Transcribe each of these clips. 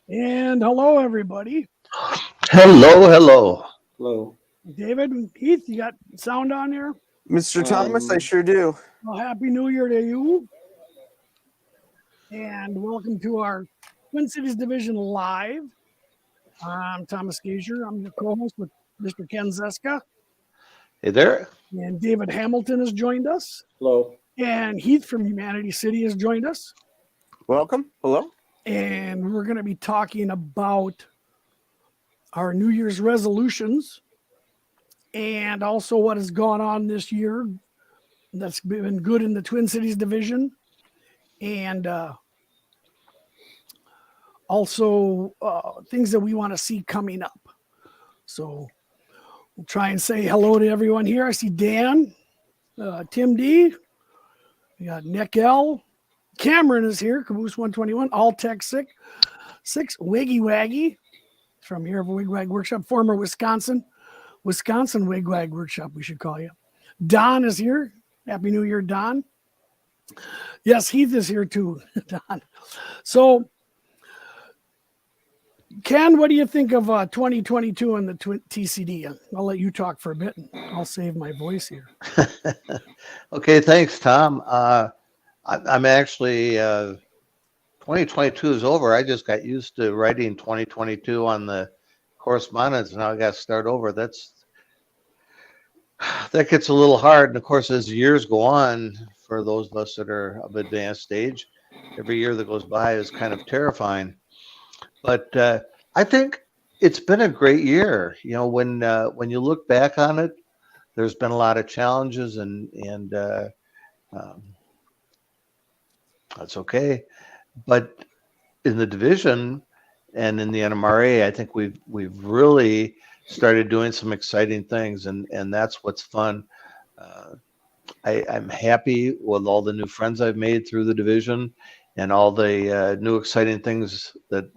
And hello, everybody. Hello, hello. Hello. David, Heath, you got sound on there? Mr. Thomas, I sure do. Well, Happy New Year to you. And welcome to our Twin Cities Division Live. I'm Thomas Gazier. I'm your co-host with Mr. Ken Zeska. Hey there. And David Hamilton has joined us. Hello. And Heath from Humanity City has joined us. Welcome. Hello. And we're going to be talking about our New Year's resolutions and also what has gone on this year that's been good in the Twin Cities division, and also things that we want to see coming up. So we'll try and say hello to everyone here. I see Dan, Tim D, we got Nick L, Cameron is here, Caboose 121, All Tech 6, Wiggy Waggy from here for Wig Wag Workshop, former Wisconsin Wig Wag Workshop, we should call you. Don is here. Happy New Year, Don. Yes, Heath is here too, Don. So, Ken, what do you think of 2022 and the TCD? I'll let you talk for a bit, and I'll save my voice here. Okay, thanks, Tom. I'm actually 2022 is over. I just got used to writing 2022 on the correspondence. Now I got to start over. That gets a little hard. And of course, as years go on, for those of us that are of advanced age, every year that goes by is kind of terrifying. But I think it's been a great year. You know, when you look back on it, there's been a lot of challenges, and that's okay. But in the division and in the NMRA, I think we've really started doing some exciting things, and that's what's fun. I'm happy with all the new friends I've made through the division and all the new exciting things that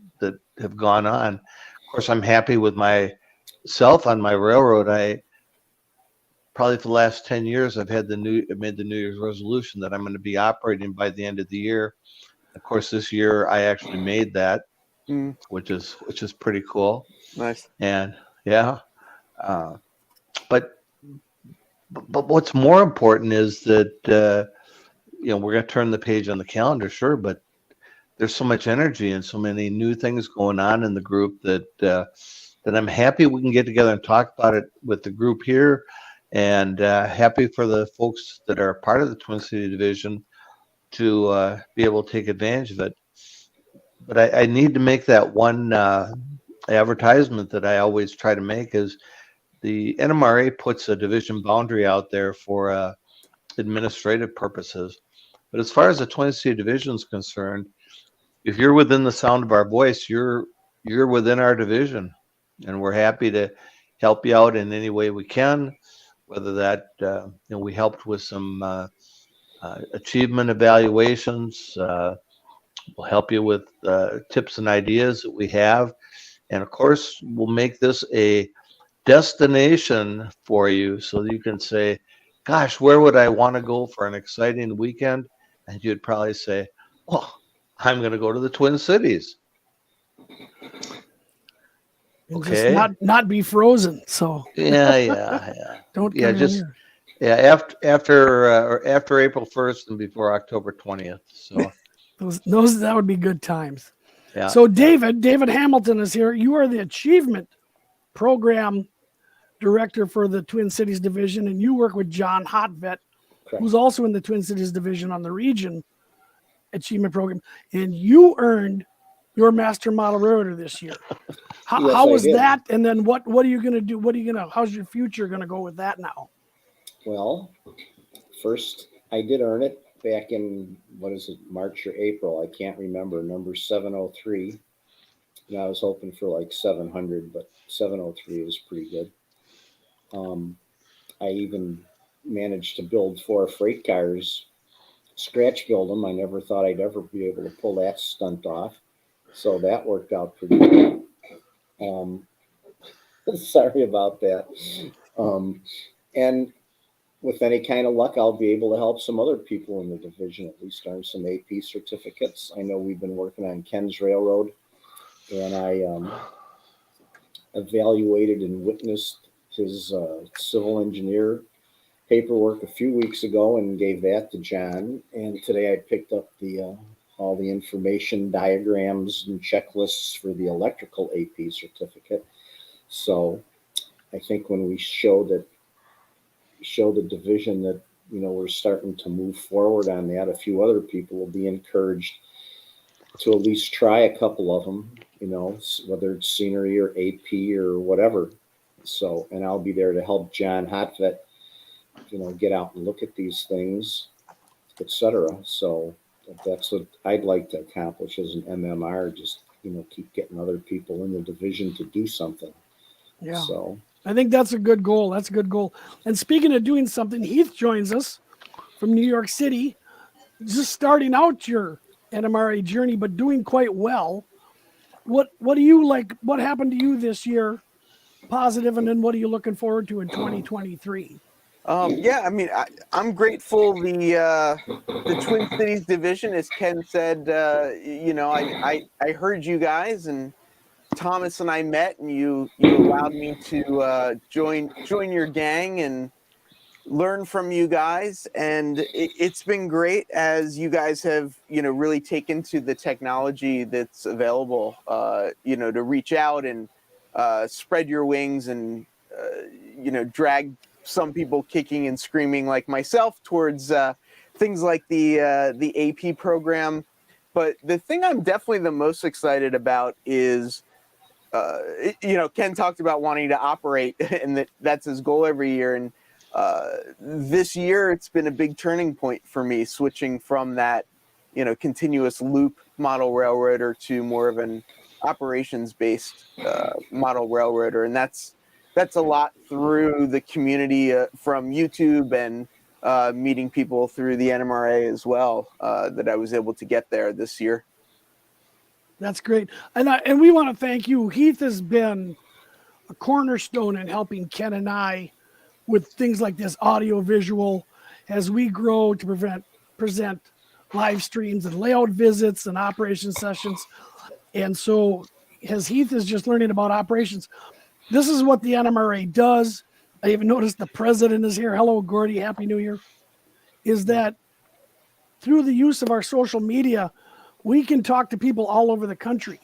have gone on. Of course, I'm happy with myself on my railroad. I probably for the last 10 years I've made the New Year's resolution that I'm going to be operating by the end of the year. Of course, this year I actually made that, which is pretty cool. Nice. And yeah, but what's more important is that we're going to turn the page on the calendar, sure, but there's so much energy and so many new things going on in the group that I'm happy we can get together and talk about it with the group here, and happy for the folks that are part of the Twin City Division to be able to take advantage of it. But I need to make that one advertisement that I always try to make is the NMRA puts a division boundary out there for administrative purposes. But as far as the Twin City Division is concerned, if you're within the sound of our voice, you're within our division, and we're happy to help you out in any way we can. Whether that we helped with some achievement evaluations, we'll help you with tips and ideas that we have, and of course, we'll make this a destination for you so that you can say, "Gosh, where would I want to go for an exciting weekend?" And you'd probably say, "Oh, I'm going to go to the Twin Cities." And Okay. just not be frozen. So Yeah. don't come in just here. yeah after April 1st and before October 20th. So Those that would be good times. yeah. So David Hamilton is here. You are the Achievement Program Director for the Twin Cities Division, and you work with John Hotvet, who's also in the Twin Cities Division on the Region Achievement Program. And you earned your Master Model Railroader this year. How was that? And then what are you going to do? How's your future going to go with that now? Well, first I did earn it back in, March or April? I can't remember. Number 703. And I was hoping for like 700, but 703 is pretty good. I even managed to build 4 freight cars, scratch build them. I never thought I'd ever be able to pull that stunt off. So that worked out pretty good. Sorry about that. And with any kind of luck, I'll be able to help some other people in the division at least earn some AP certificates. I know we've been working on Ken's Railroad and I evaluated and witnessed his civil engineer paperwork a few weeks ago and gave that to John. And today I picked up the all the information, diagrams, and checklists for the electrical AP certificate. So I think when we show the division that we're starting to move forward on that, a few other people will be encouraged to at least try a couple of them. Whether it's scenery or AP or whatever. So, and I'll be there to help John Hotvet, get out and look at these things, etc. So that's what I'd like to accomplish as an MMR. Just keep getting other people in the division to do something. Yeah. So I think that's a good goal. That's a good goal. And speaking of doing something, Heath joins us from New York City, just starting out your NMRA journey, but doing quite well. What do you like? What happened to you this year? Positive, and then what are you looking forward to in 2023? Yeah, I mean, I'm grateful the Twin Cities division, as Ken said, I heard you guys, and Thomas and I met, and you allowed me to join your gang and learn from you guys, and it's been great as you guys have really taken to the technology that's available to reach out and spread your wings and drag some people kicking and screaming like myself towards things like the AP program. But the thing I'm definitely the most excited about is Ken talked about wanting to operate and that's his goal every year, and this year it's been a big turning point for me, switching from that continuous loop model railroader to more of an operations based model railroader, and that's a lot through the community from YouTube and meeting people through the NMRA as well, that I was able to get there this year. That's great. And we want to thank you. Heath has been a cornerstone in helping Ken and I with things like this audio visual as we grow to present live streams and layout visits and operation sessions. And so as Heath is just learning about operations, this is what the NMRA does. I even noticed the president is here. Hello, Gordy. Happy New Year. Is that through the use of our social media, we can talk to people all over the country.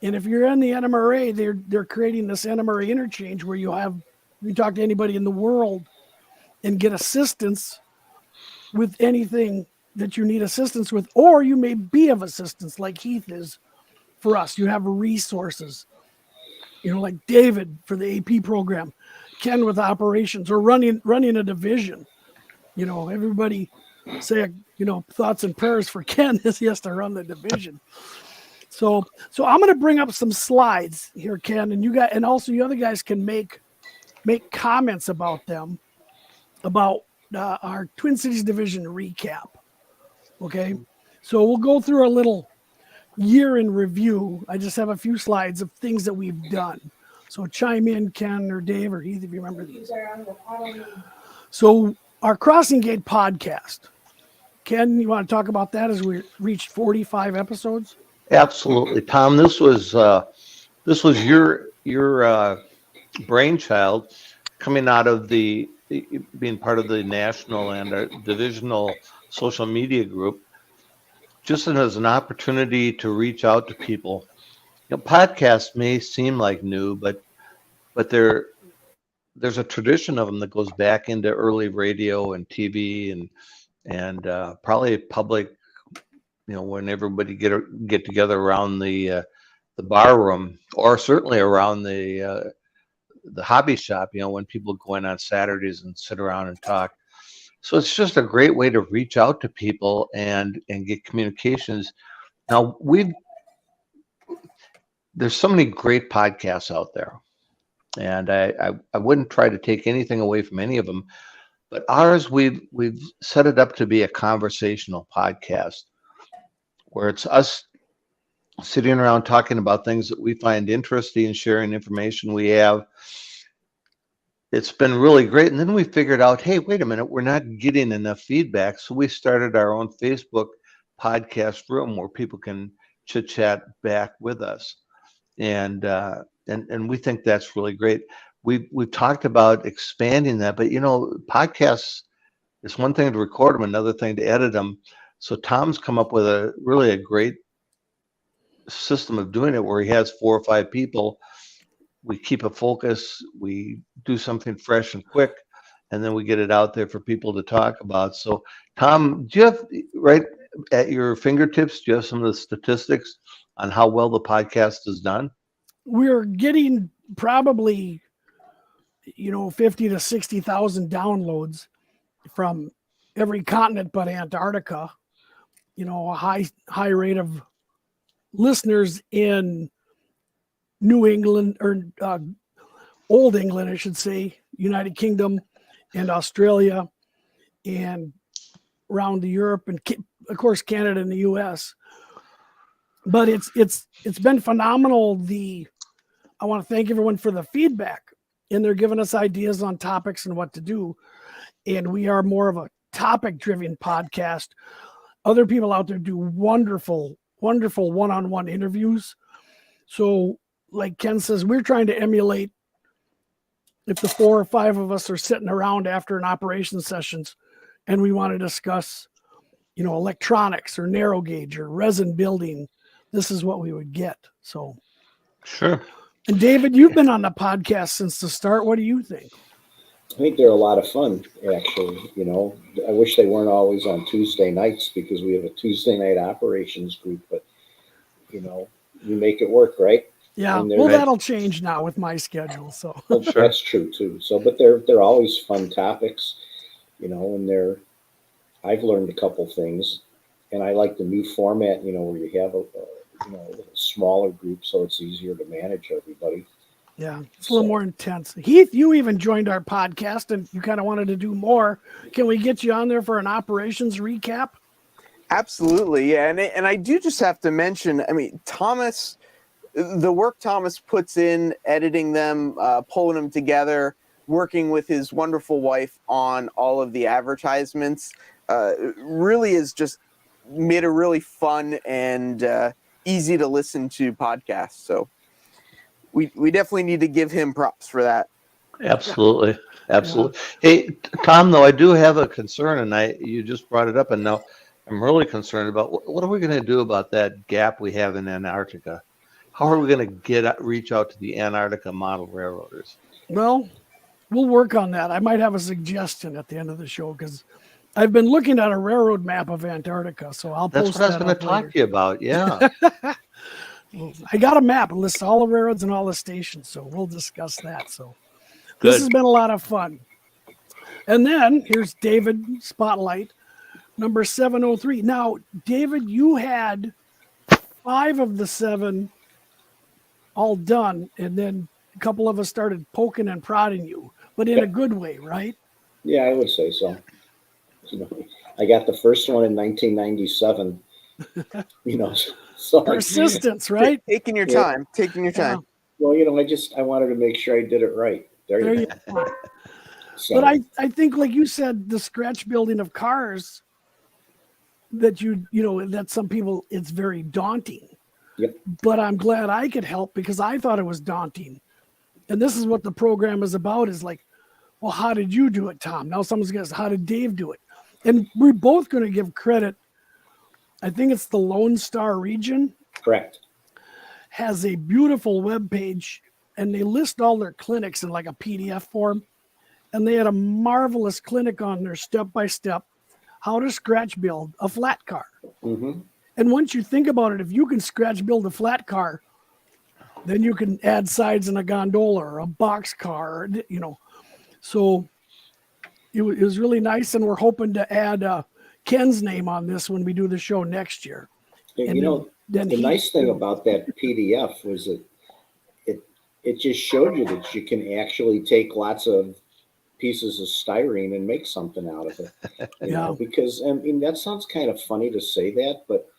And if you're in the NMRA, they're creating this NMRA interchange where you talk to anybody in the world and get assistance with anything that you need assistance with, or you may be of assistance like Heath is for us. You have resources, like David for the AP program, Ken with operations, or running a division. Everybody say, thoughts and prayers for Ken as he has to run the division. So I'm going to bring up some slides here, Ken, and also you other guys can make comments about them, about our Twin Cities division recap. Okay. So we'll go through a little year in review. I just have a few slides of things that we've done. So chime in, Ken or Dave or Heath, if you remember these. So our Crossing Gate podcast. Ken, you want to talk about that as we reached 45 episodes? Absolutely, Tom. This was your brainchild, coming out of being part of the national and divisional social media group, just as an opportunity to reach out to people. Podcasts may seem like new, but there's a tradition of them that goes back into early radio and TV and probably public. When everybody get together around the bar room, or certainly around the hobby shop, when people go in on Saturdays and sit around and talk. So it's just a great way to reach out to people and get communications. Now there's so many great podcasts out there, and I wouldn't try to take anything away from any of them, but ours, we've set it up to be a conversational podcast where it's us sitting around talking about things that we find interesting, sharing information we have. It's been really great. And then we figured out, hey, wait a minute, we're not getting enough feedback. So we started our own Facebook podcast room where people can chit chat back with us. and we think that's really great. We've talked about expanding that, but podcasts, it's one thing to record them, another thing to edit them. So Tom's come up with a great system of doing it where he has 4 or 5 people. We keep a focus, we do something fresh and quick, and then we get it out there for people to talk about. So Tom, do you have right at your fingertips, do you have some of the statistics on how well the podcast is done? We're getting probably 50 to 60,000 downloads from every continent but Antarctica. A high rate of listeners in New England, or Old England, I should say, United Kingdom and Australia, and around Europe, and of course Canada and the U.S. But it's been phenomenal. I want to thank everyone for the feedback, and they're giving us ideas on topics and what to do. And we are more of a topic-driven podcast. Other people out there do wonderful one-on-one interviews. So, like Ken says, we're trying to emulate if the 4 or 5 of us are sitting around after an operations sessions and we want to discuss, electronics or narrow gauge or resin building, this is what we would get. So, sure. And David, you've been on the podcast since the start. What do you think? I think they're a lot of fun, actually. I wish they weren't always on Tuesday nights because we have a Tuesday night operations group, but we make it work, right? Yeah, well, that'll change now with my schedule. So well, sure. That's true too. So, but they're always fun topics, and I've learned a couple things, and I like the new format, where you have a little smaller group, so it's easier to manage everybody. Yeah, it's a little more intense. Heath, you even joined our podcast, and you kind of wanted to do more. Can we get you on there for an operations recap? Absolutely, yeah. And I do just have to mention, Thomas, the work Thomas puts in editing them, pulling them together, working with his wonderful wife on all of the advertisements, really is just made a really fun and easy to listen to podcast. So we definitely need to give him props for that. Absolutely. Absolutely. Yeah. Hey, Tom, though, I do have a concern, and you just brought it up, and now I'm really concerned about what are we going to do about that gap we have in Antarctica? How are we going to reach out to the Antarctica model railroaders? Well, we'll work on that. I might have a suggestion at the end of the show because I've been looking at a railroad map of Antarctica, so I'll post that. That's what I was going to talk to you about. Yeah. I got a map. It lists all the railroads and all the stations, so we'll discuss that. So good. This has been a lot of fun. And then here's David Spotlight, number 703. Now, David, you had 5 of the 7 all done, and then a couple of us started poking and prodding you, but in a good way, right? Yeah, I would say so. I got the first one in 1997. So persistence, right? Taking your time. Yeah. Well, I wanted to make sure I did it right. There you go. So. But I think, like you said, the scratch building of cars, that that some people, it's very daunting. Yep. But I'm glad I could help because I thought it was daunting. And this is what the program is about, is like, well, how did you do it, Tom? Now someone's going to say, how did Dave do it? And we're both going to give credit. I think it's the Lone Star region. Correct. Has a beautiful webpage, and they list all their clinics in like a PDF form. And they had a marvelous clinic on there, step-by-step, how to scratch build a flat car. Mm-hmm. And once you think about it, if you can scratch build a flat car, then you can add sides in a gondola or a box car, So it was really nice, and we're hoping to add Ken's name on this when we do the show next year. And the nice thing about that PDF was that it just showed you that you can actually take lots of pieces of styrene and make something out of it. You know, because that sounds kind of funny to say that, but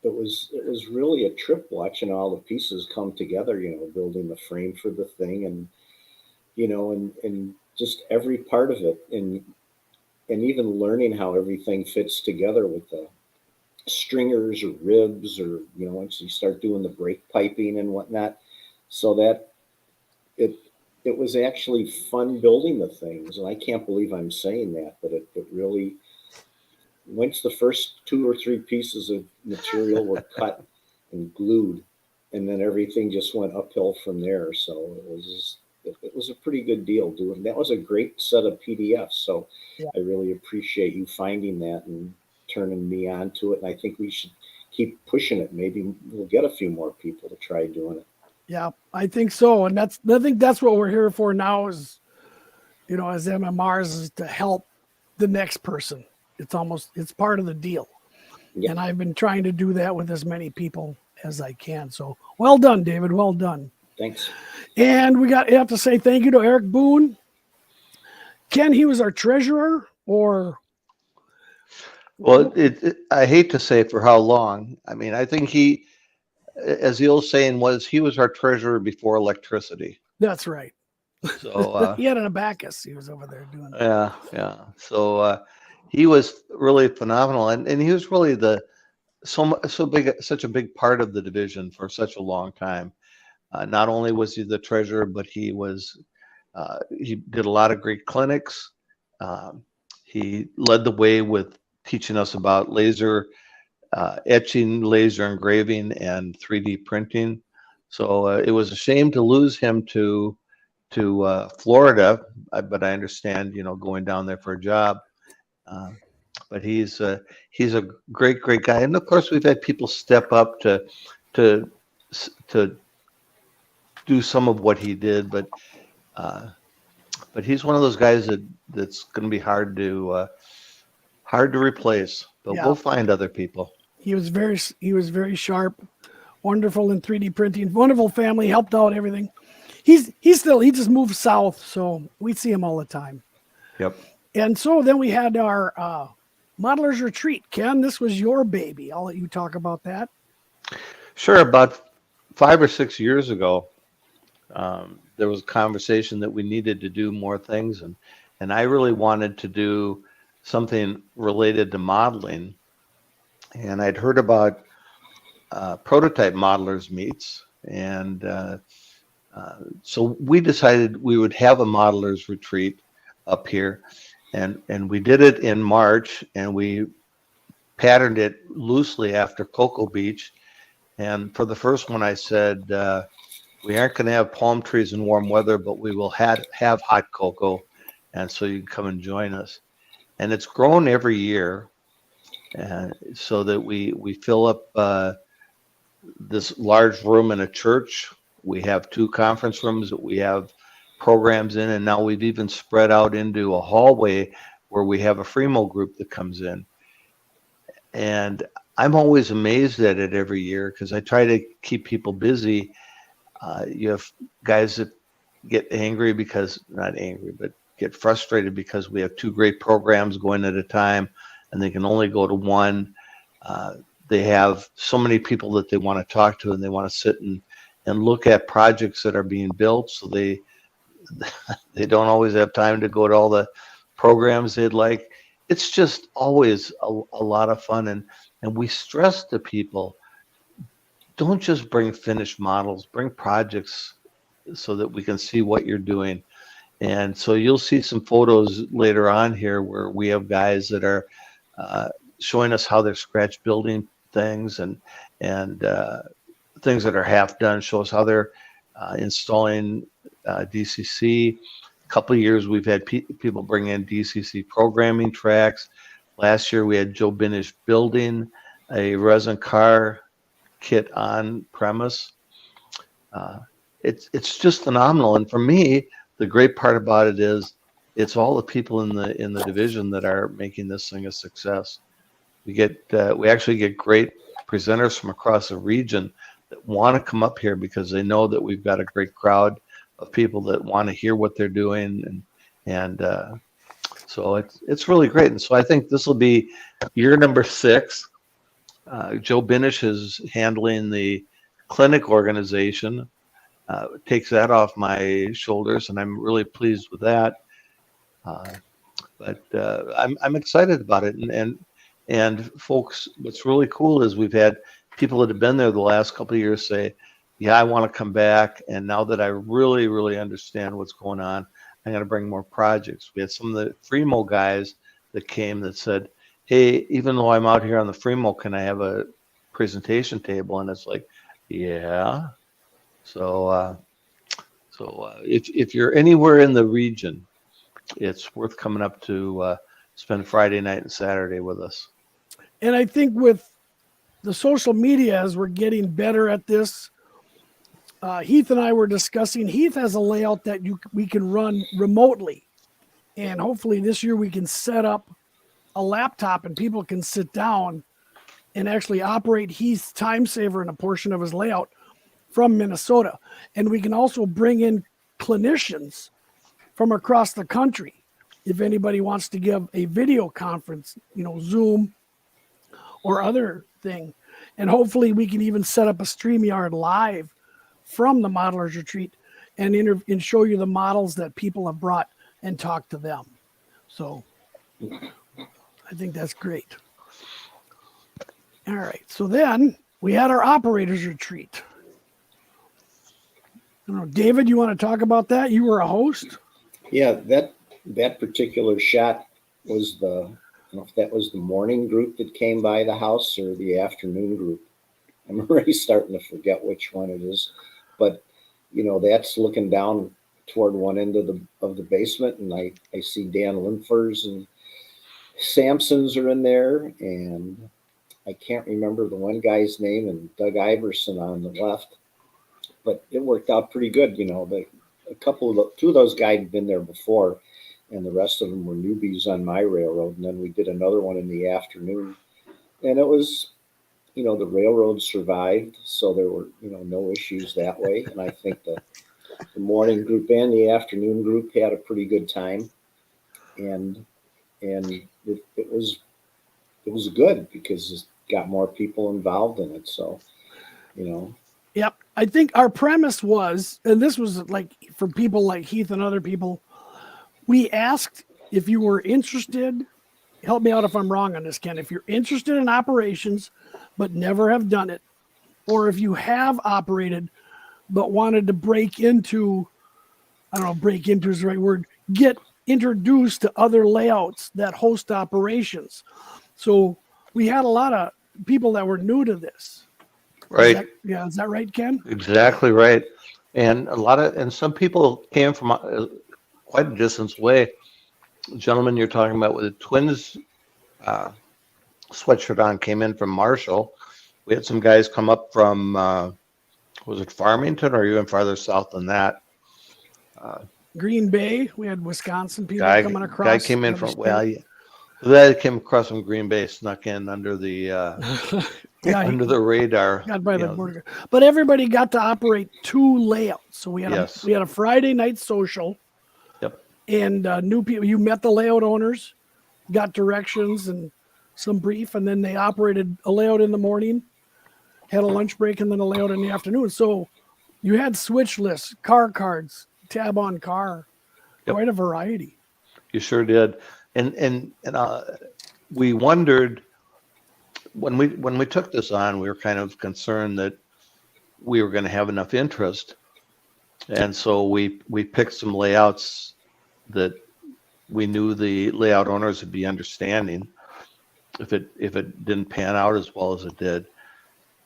it was really a trip watching all the pieces come together, building the frame for the thing and just every part of it and even learning how everything fits together with the stringers or ribs, or once you start doing the brake piping and whatnot. So that it was actually fun building the things, and I can't believe I'm saying that, but it really, once the first 2 or 3 pieces of material were cut and glued, and then everything just went uphill from there. So it was a pretty good deal doing that. Was a great set of PDFs. So Yeah. I really appreciate you finding that and turning me on to it. And I think we should keep pushing it. Maybe we'll get a few more people to try doing it. Yeah, I think so. And I think that's what we're here for now is, as MMRs, is to help the next person. It's part of the deal. Yeah. And I've been trying to do that with as many people as I can. So well done, David. Well done. Thanks. And we have to say thank you to Eric Boone. Ken, he was our treasurer, or Well, I hate to say for how long. I mean, I think he, as the old saying was, he was our treasurer before electricity. that's right. So He had an abacus. He was over there doing that. yeah. So he was really phenomenal, and he was really such a big part of the division for such a long time. Not only was he the treasurer, but he did a lot of great clinics. He led the way with teaching us about laser etching, laser engraving, and 3D printing. So it was a shame to lose him to Florida, but I understand, going down there for a job. But he's a great guy, and of course we've had people step up to do some of what he did, but he's one of those guys that's going to be hard to replace. But Yeah. we'll find other people. He was very sharp, wonderful in 3D printing, wonderful family, helped out everything. He just moved south, so we see him all the time. Yep. And so then we had our modelers retreat. Ken, this was your baby. I'll let you talk about that. Sure. About 5 or 6 years ago, there was a conversation that we needed to do more things, and I really wanted to do something related to modeling. And I'd heard about prototype modelers meets, and so we decided we would have a modelers retreat up here, and we did it in March, and we patterned it loosely after Cocoa Beach. And for the first one, I said, we aren't going to have palm trees in warm weather, but we will have hot cocoa, and so you can come and join us. And it's grown every year, so that we fill up this large room in a church. We have 2 conference rooms that we have programs in, and now we've even spread out into a hallway where we have a Fremo group that comes in. And I'm always amazed at it every year because I try to keep people busy. You have guys that get angry but get frustrated because we have 2 great programs going at a time and they can only go to one. They have so many people that they want to talk to, and they want to sit and look at projects that are being built. So they don't always have time to go to all the programs they'd like. It's just always a lot of fun. And we stress to people, don't just bring finished models, bring projects so that we can see what you're doing. And so you'll see some photos later on here where we have guys that are showing us how they're scratch building things and things that are half done, show us how they're installing DCC. A couple of years we've had people bring in DCC programming tracks. Last year we had Joe Binish building a resin car kit on premise. It's just phenomenal. And for me, the great part about it is it's all the people in the division that are making this thing a success. We actually get great presenters from across the region that want to come up here because they know that we've got a great crowd of people that want to hear what they're doing, and so it's really great. And so I think this will be year number 6. Joe Binish is handling the clinic organization, takes that off my shoulders, and I'm really pleased with that. But I'm excited about it, And folks, what's really cool is we've had people that have been there the last couple of years say, yeah, I want to come back. And now that I really, really understand what's going on, I'm going to bring more projects. We had some of the Fremo guys that came that said, hey, even though I'm out here on the Fremo, can I have a presentation table? And it's like, yeah. So, if you're anywhere in the region, it's worth coming up to spend Friday night and Saturday with us. And I think with the social media, as we're getting better at this, Heath and I were discussing. Heath has a layout that we can run remotely, and hopefully this year we can set up a laptop and people can sit down and actually operate Heath's time saver in a portion of his layout from Minnesota. And we can also bring in clinicians from across the country if anybody wants to give a video conference, Zoom or other thing. And hopefully we can even set up a StreamYard live from the modelers retreat and show you the models that people have brought and talk to them. So I think that's great. All right. So then we had our operators retreat. I don't know, David, you want to talk about that? You were a host. Yeah, that particular shot was I don't know if that was the morning group that came by the house or the afternoon group. I'm already starting to forget which one it is, but that's looking down toward one end of the basement, and I see Dan Linfers and Sampsons are in there, and I can't remember the one guy's name, and Doug Iverson on the left. But it worked out pretty good, But two of those guys had been there before, and the rest of them were newbies on my railroad. And then we did another one in the afternoon, and it was, the railroad survived, so there were, no issues that way. And I think the morning group and the afternoon group had a pretty good time, and it was good because it got more people involved in it. So, Yep. I think our premise was, and this was like for people like Heath and other people, we asked if you were interested, help me out if I'm wrong on this, Ken, if you're interested in operations but never have done it, or if you have operated but wanted to break into, I don't know, break into is the right word, get introduced to other layouts that host operations. So we had a lot of people that were new to this. Right. Is that right, Ken? Exactly right. And some people came from quite a distance away. The gentleman you're talking about with the Twins sweatshirt on came in from Marshall. We had some guys come up from, was it Farmington, or even farther south than that? Green Bay. We had Wisconsin people coming across. Guy came in from, that came across from Green Bay, snuck in under the under the radar. Got by the border. But everybody got to operate two layouts. So we had a Friday night social. Yep. And new people. You met the layout owners, got directions and some brief, and then they operated a layout in the morning, had a lunch break, and then a layout in the afternoon. So you had switch lists, car cards, tab on car, quite a variety. You sure did. And we wondered when we took this on, we were kind of concerned that we were going to have enough interest, and so we picked some layouts that we knew the layout owners would be understanding if it didn't pan out as well as it did,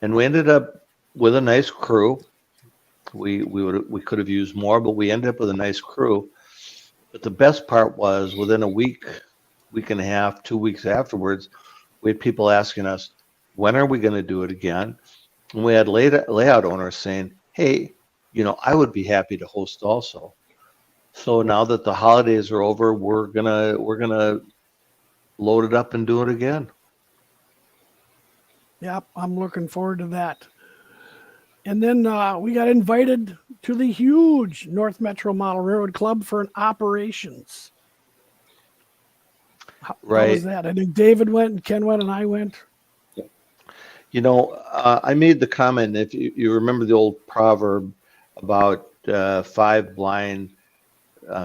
and we ended up with a nice crew. We could have used more, but we ended up with a nice crew. But the best part was within a week and a half, 2 weeks afterwards, we had people asking us, when are we going to do it again? And we had layout owners saying, hey, I would be happy to host also. So now that the holidays are over, we're gonna load it up and do it again. Yep, I'm looking forward to that. And then we got invited to the huge North Metro Model Railroad Club for an operations. How was that? I think David went and Ken went and I went. I made the comment, if you remember the old proverb about 5 blind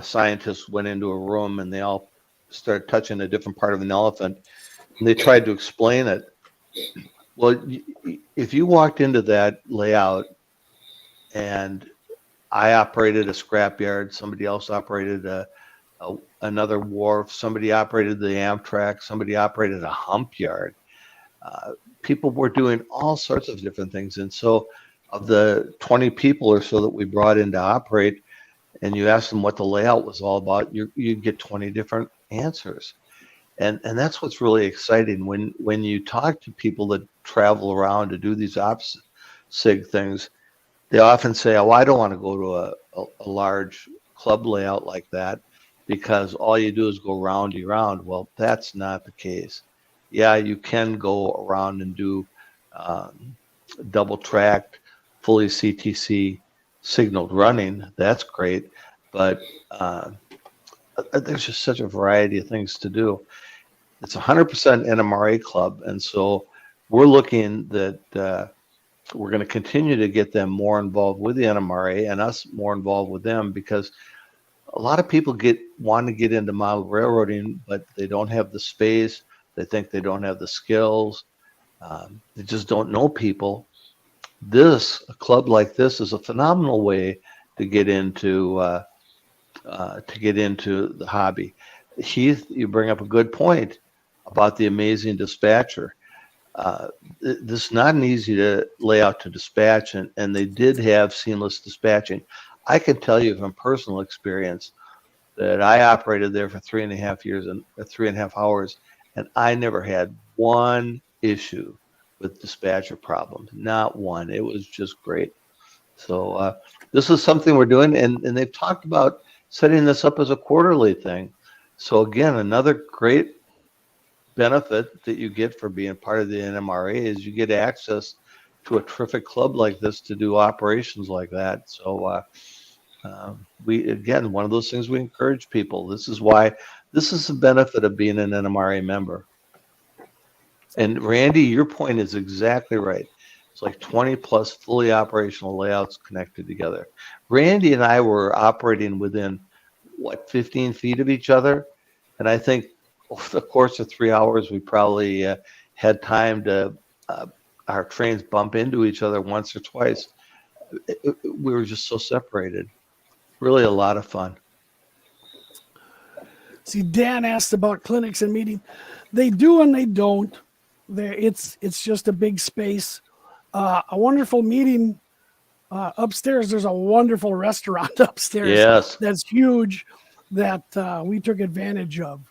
scientists went into a room and they all started touching a different part of an elephant. And they tried to explain it. Well, if you walked into that layout and I operated a scrapyard, somebody else operated another wharf, somebody operated the Amtrak, somebody operated a hump yard. People were doing all sorts of different things. And so of the 20 people or so that we brought in to operate, and you asked them what the layout was all about, you get 20 different answers. And that's what's really exciting when you talk to people that travel around to do these sig things. They often say, "Oh, I don't want to go to a large club layout like that because all you do is go roundy round." Well, that's not the case. Yeah, you can go around and do double tracked, fully CTC signaled running. That's great, but there's just such a variety of things to do. It's 100% NMRA club, and so we're looking that we're going to continue to get them more involved with the NMRA and us more involved with them, because a lot of people want to get into model railroading, but they don't have the space. They think they don't have the skills. They just don't know people. A club like this is a phenomenal way to get into the hobby. Heath, you bring up a good point about the amazing dispatcher. This is not an easy to layout to dispatch, and they did have seamless dispatching. I can tell you from personal experience that I operated there for 3.5 years and 3.5 hours, and I never had one issue with dispatcher problems, not one. It was just great. So this is something we're doing, and they've talked about setting this up as a quarterly thing. So again, another great benefit that you get for being part of the NMRA is you get access to a terrific club like this to do operations like that. So one of those things we encourage people. This is the benefit of being an NMRA member. And Randy, your point is exactly right. It's like 20 plus fully operational layouts connected together. Randy and I were operating within 15 feet of each other, and I think over the course of 3 hours, we probably had time to our trains bump into each other once or twice. We were just so separated. Really a lot of fun. See, Dan asked about clinics and meeting. They do and they don't. It's just a big space. A wonderful meeting upstairs. There's a wonderful restaurant upstairs. Yes. That's huge that we took advantage of.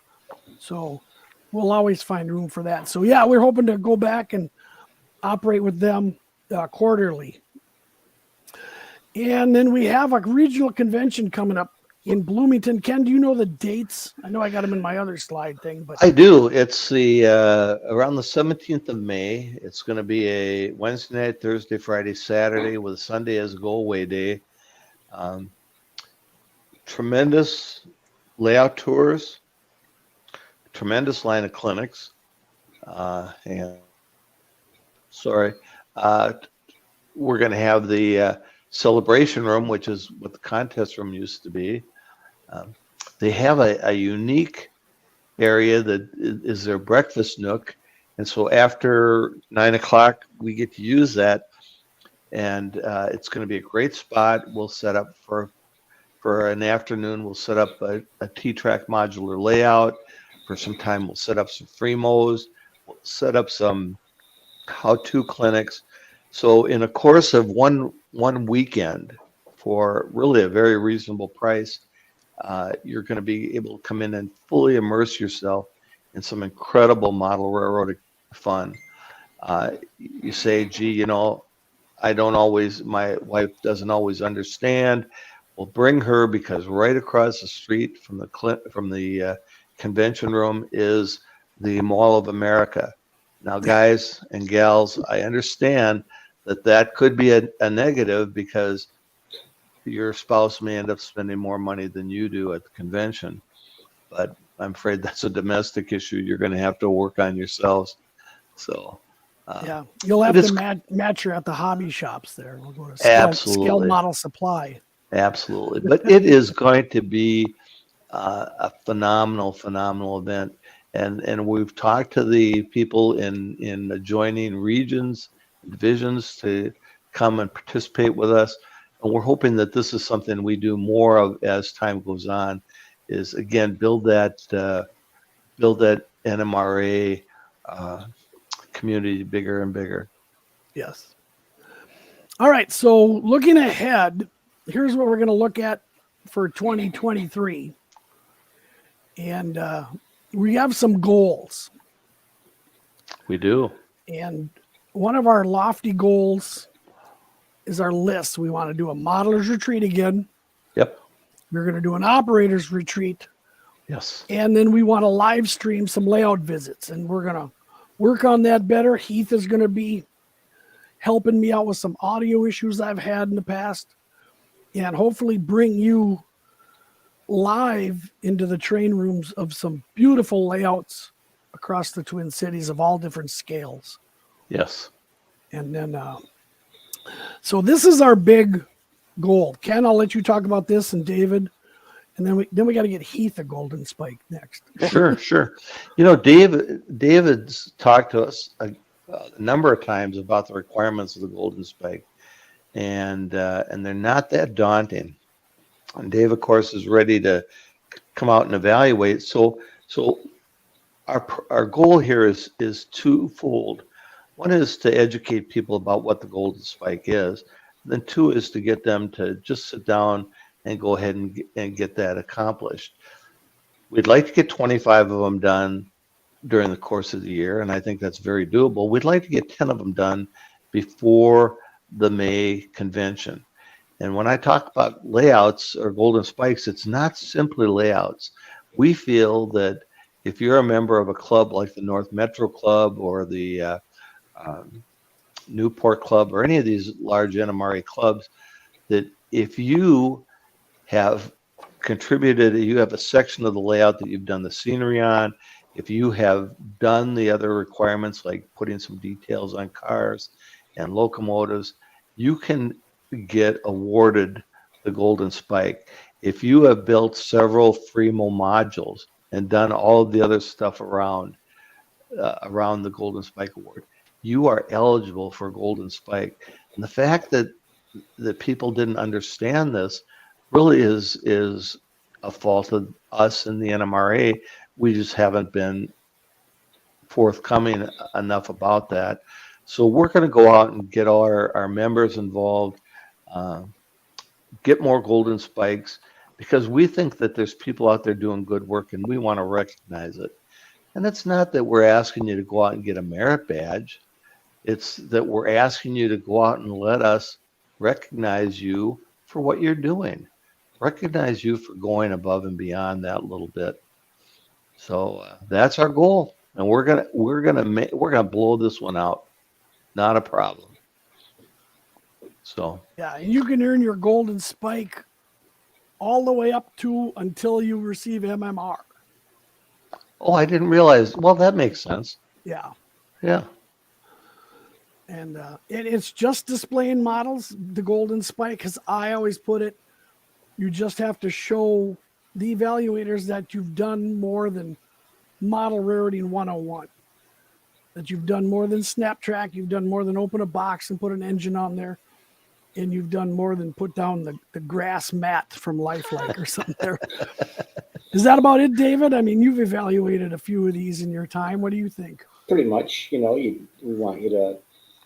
So we'll always find room for that. So yeah, we're hoping to go back and operate with them quarterly. And then we have a regional convention coming up in Bloomington. Ken, do you know the dates? I know I got them in my other slide thing, but I do. It's the around the 17th of May. It's going to be a Wednesday night, Thursday, Friday, Saturday, with Sunday as a go-away day. Tremendous layout tours, tremendous line of clinics, and we're going to have the celebration room, which is what the contest room used to be. They have a unique area that is their breakfast nook, and so after 9 o'clock we get to use that, and it's going to be a great spot. We'll set up for an afternoon. We'll set up a T-track modular layout. For some time, we'll set up some Fremos. We'll set up some how-to clinics. So in a course of one weekend, for really a very reasonable price, you're going to be able to come in and fully immerse yourself in some incredible model railroading fun. You say, gee, my wife doesn't always understand. We'll bring her, because right across the street from the convention room is the Mall of America. Now, guys and gals, I understand that could be a negative, because your spouse may end up spending more money than you do at the convention. But I'm afraid that's a domestic issue you're going to have to work on yourselves. So yeah, you'll have to match her at the hobby shops there. We'll go to Scale Model Supply. Absolutely. But it is going to be a phenomenal event. and we've talked to the people in adjoining regions, divisions to come and participate with us. And we're hoping that this is something we do more of as time goes on, is again build that NMRA community bigger and bigger. Yes. All right. So looking ahead, here's what we're going to look at for 2023. And we have some goals. We do. And one of our lofty goals is our list. We want to do a modelers retreat again. Yep. We're going to do an operators retreat. Yes. And then we want to live stream some layout visits. And we're going to work on that better. Heath is going to be helping me out with some audio issues I've had in the past. And hopefully bring you live into the train rooms of some beautiful layouts across the Twin Cities of all different scales. Yes. And then, so this is our big goal. Ken, I'll let you talk about this, and David, and then we got to get Heath a golden spike next. Sure. You know, David's talked to us a number of times about the requirements of the golden spike, and they're not that daunting. And Dave, of course, is ready to come out and evaluate. So our goal here is twofold. One is to educate people about what the golden spike is. Then two is to get them to just sit down and go ahead and get that accomplished. We'd like to get 25 of them done during the course of the year, and I think that's very doable. We'd like to get 10 of them done before the May convention. And when I talk about layouts or golden spikes, it's not simply layouts. We feel that if you're a member of a club like the North Metro Club or the Newport Club or any of these large NMRA clubs, that if you have contributed, you have a section of the layout that you've done the scenery on, if you have done the other requirements like putting some details on cars and locomotives, you can get awarded the golden spike. If you have built several Fremo modules and done all of the other stuff around the golden spike award, you are eligible for golden spike. And the fact that people didn't understand this really is a fault of us in the NMRA. We just haven't been forthcoming enough about that. So we're going to go out and get all our members involved, get more golden spikes, because we think that there's people out there doing good work and we want to recognize it. And it's not that we're asking you to go out and get a merit badge. It's that we're asking you to go out and let us recognize you for what you're doing, recognize you for going above and beyond that little bit. So that's our goal, and we're gonna blow this one out. Not a problem. So Yeah, and you can earn your golden spike all the way up to until you receive MMR. oh, I didn't realize. Well, that makes sense. Yeah. Yeah. And it's just displaying models, the golden spike, because I always put it, you just have to show the evaluators that you've done more than model rarity 101, that you've done more than SnapTrack, you've done more than open a box and put an engine on there, and you've done more than put down the grass mat from Lifelike or something there. Is that about it, David? I mean, you've evaluated a few of these in your time. What do you think? Pretty much, we want you to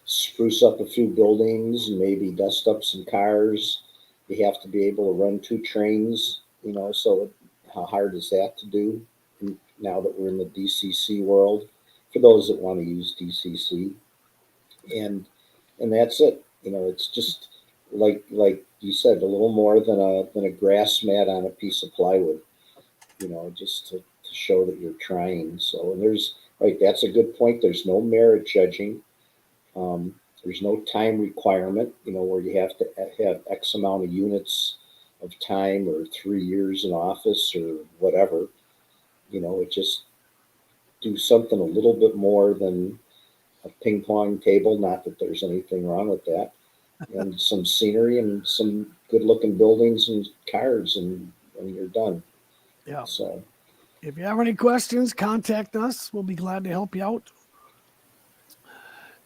spruce up a few buildings and maybe dust up some cars. You have to be able to run 2 trains, so how hard is that to do now that we're in the DCC world, for those that want to use DCC? And that's it. It's just like you said, a little more than a grass mat on a piece of plywood, just to show that you're trying. So, and that's a good point. There's no merit judging. There's no time requirement, where you have to have X amount of units of time or 3 years in office or whatever. It just do something a little bit more than a ping pong table. Not that there's anything wrong with that. And some scenery and some good looking buildings and cars, and you're done. Yeah. So if you have any questions, contact us. We'll be glad to help you out.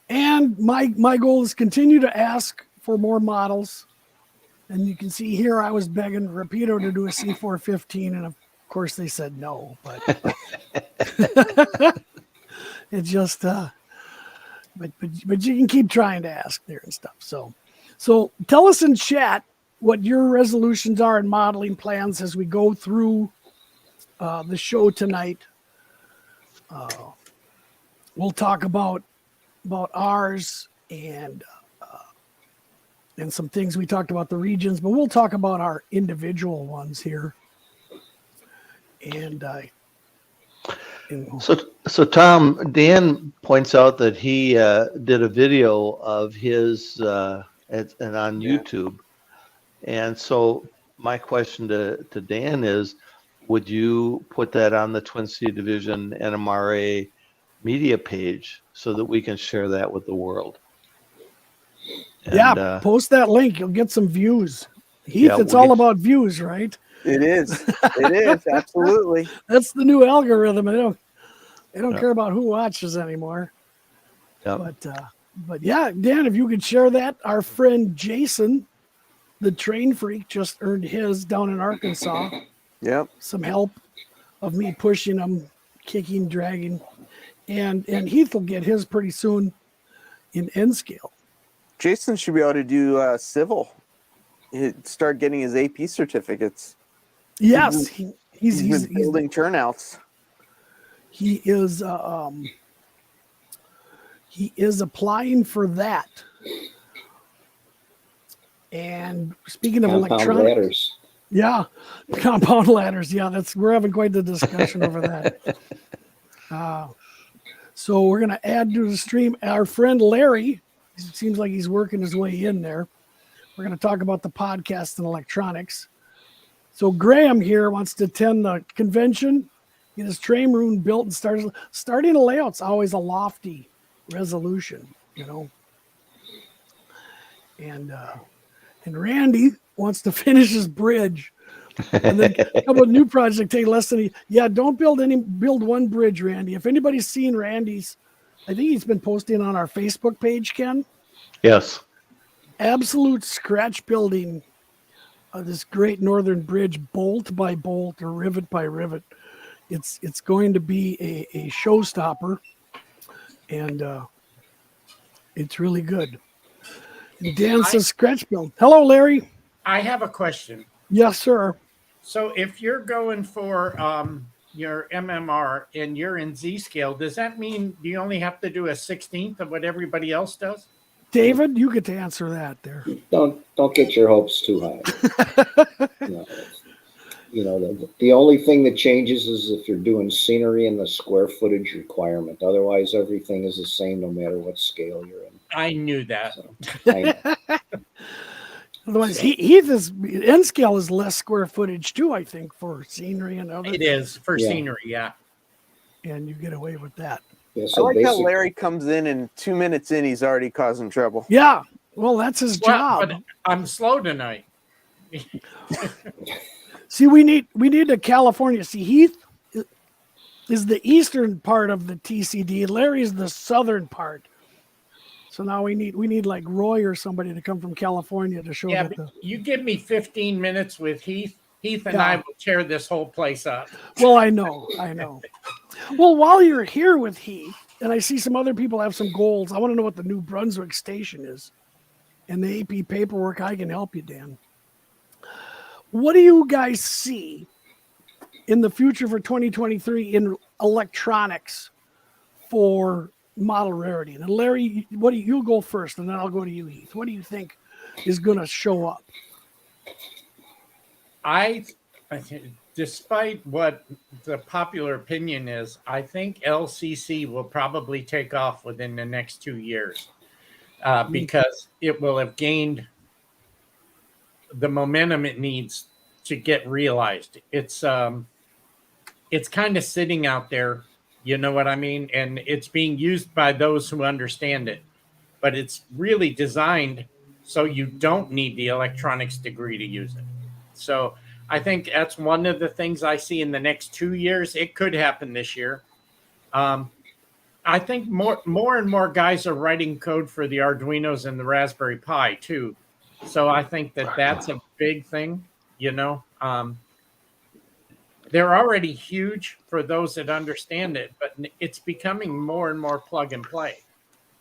And my goal is continue to ask for more models. And you can see here I was begging Rapido to do a C415, and of course they said no. But it just but you can keep trying to ask there and stuff. So tell us in chat what your resolutions are and modeling plans as we go through the show tonight. We'll talk about ours and some things. We talked about the regions, but we'll talk about our individual ones here. And so Tom, Dan points out that he did a video of his and on YouTube. And so my question to Dan is, would you put that on the Twin City Division NMRA media page so that we can share that with the world? And, post that link. You'll get some views. Heath, it's all about views, right? It is. It is. Absolutely. That's the new algorithm. They don't care about who watches anymore. Yep. But yeah, Dan, if you could share that. Our friend Jason, the train freak, just earned his down in Arkansas. Yep. Some help of me pushing him, kicking, dragging. And Heath will get his pretty soon in N scale. Jason should be able to do civil. He'd start getting his AP certificates. Yes, he's been building turnouts. He is applying for that. And speaking of Compound electronic ladders. Yeah, compound ladders. Yeah, we're having quite the discussion over that. So we're going to add to the stream our friend Larry. It seems like he's working his way in there. We're going to talk about the podcast and electronics. So Graham here wants to attend the convention, get his train room built, and starting a layout's always a lofty resolution, you know. And Randy wants to finish his bridge. And then a couple of new projects take less than don't build one bridge, Randy. If anybody's seen Randy's, I think he's been posting on our Facebook page, Ken. Yes. Absolute scratch building of this great northern bridge, bolt by bolt or rivet by rivet. It's going to be a showstopper, and it's really good. And Dan says scratch build. Hello, Larry. I have a question. Yes, sir. So if you're going for your MMR and you're in Z scale, does that mean you only have to do a 16th of what everybody else does? David, you get to answer that there. Don't get your hopes too high. The only thing that changes is if you're doing scenery and the square footage requirement. Otherwise, everything is the same no matter what scale you're in. I knew that. So, I know. Otherwise, Heath is N scale is less square footage too, I think, for scenery and other. It is for scenery, yeah. And you get away with that. Yeah, I so like how Larry comes in and 2 minutes in, he's already causing trouble. Yeah, well, that's his job. But I'm slow tonight. See, we need a California. See, Heath is the eastern part of the TCD. Larry's the southern part. So now we need like Roy or somebody to come from California to show that. You give me 15 minutes with Heath. Heath and I will tear this whole place up. Well, I know. Well, while you're here with Heath, and I see some other people have some goals, I want to know what the New Brunswick station is. And the AP paperwork, I can help you, Dan. What do you guys see in the future for 2023 in electronics for model rarity? And Larry, you'll go first, and then I'll go to you, Heath. What do you think is going to show up? I think, despite what the popular opinion is, I think LCC will probably take off within the next 2 years because it will have gained the momentum it needs to get realized. It's kind of sitting out there, you know what I mean? And it's being used by those who understand it, but it's really designed so you don't need the electronics degree to use it. So I think that's one of the things I see in the next 2 years. It could happen this year. I think more and more guys are writing code for the Arduinos and the Raspberry Pi too. So I think that's a big thing. You know, they're already huge for those that understand it, but it's becoming more and more plug and play.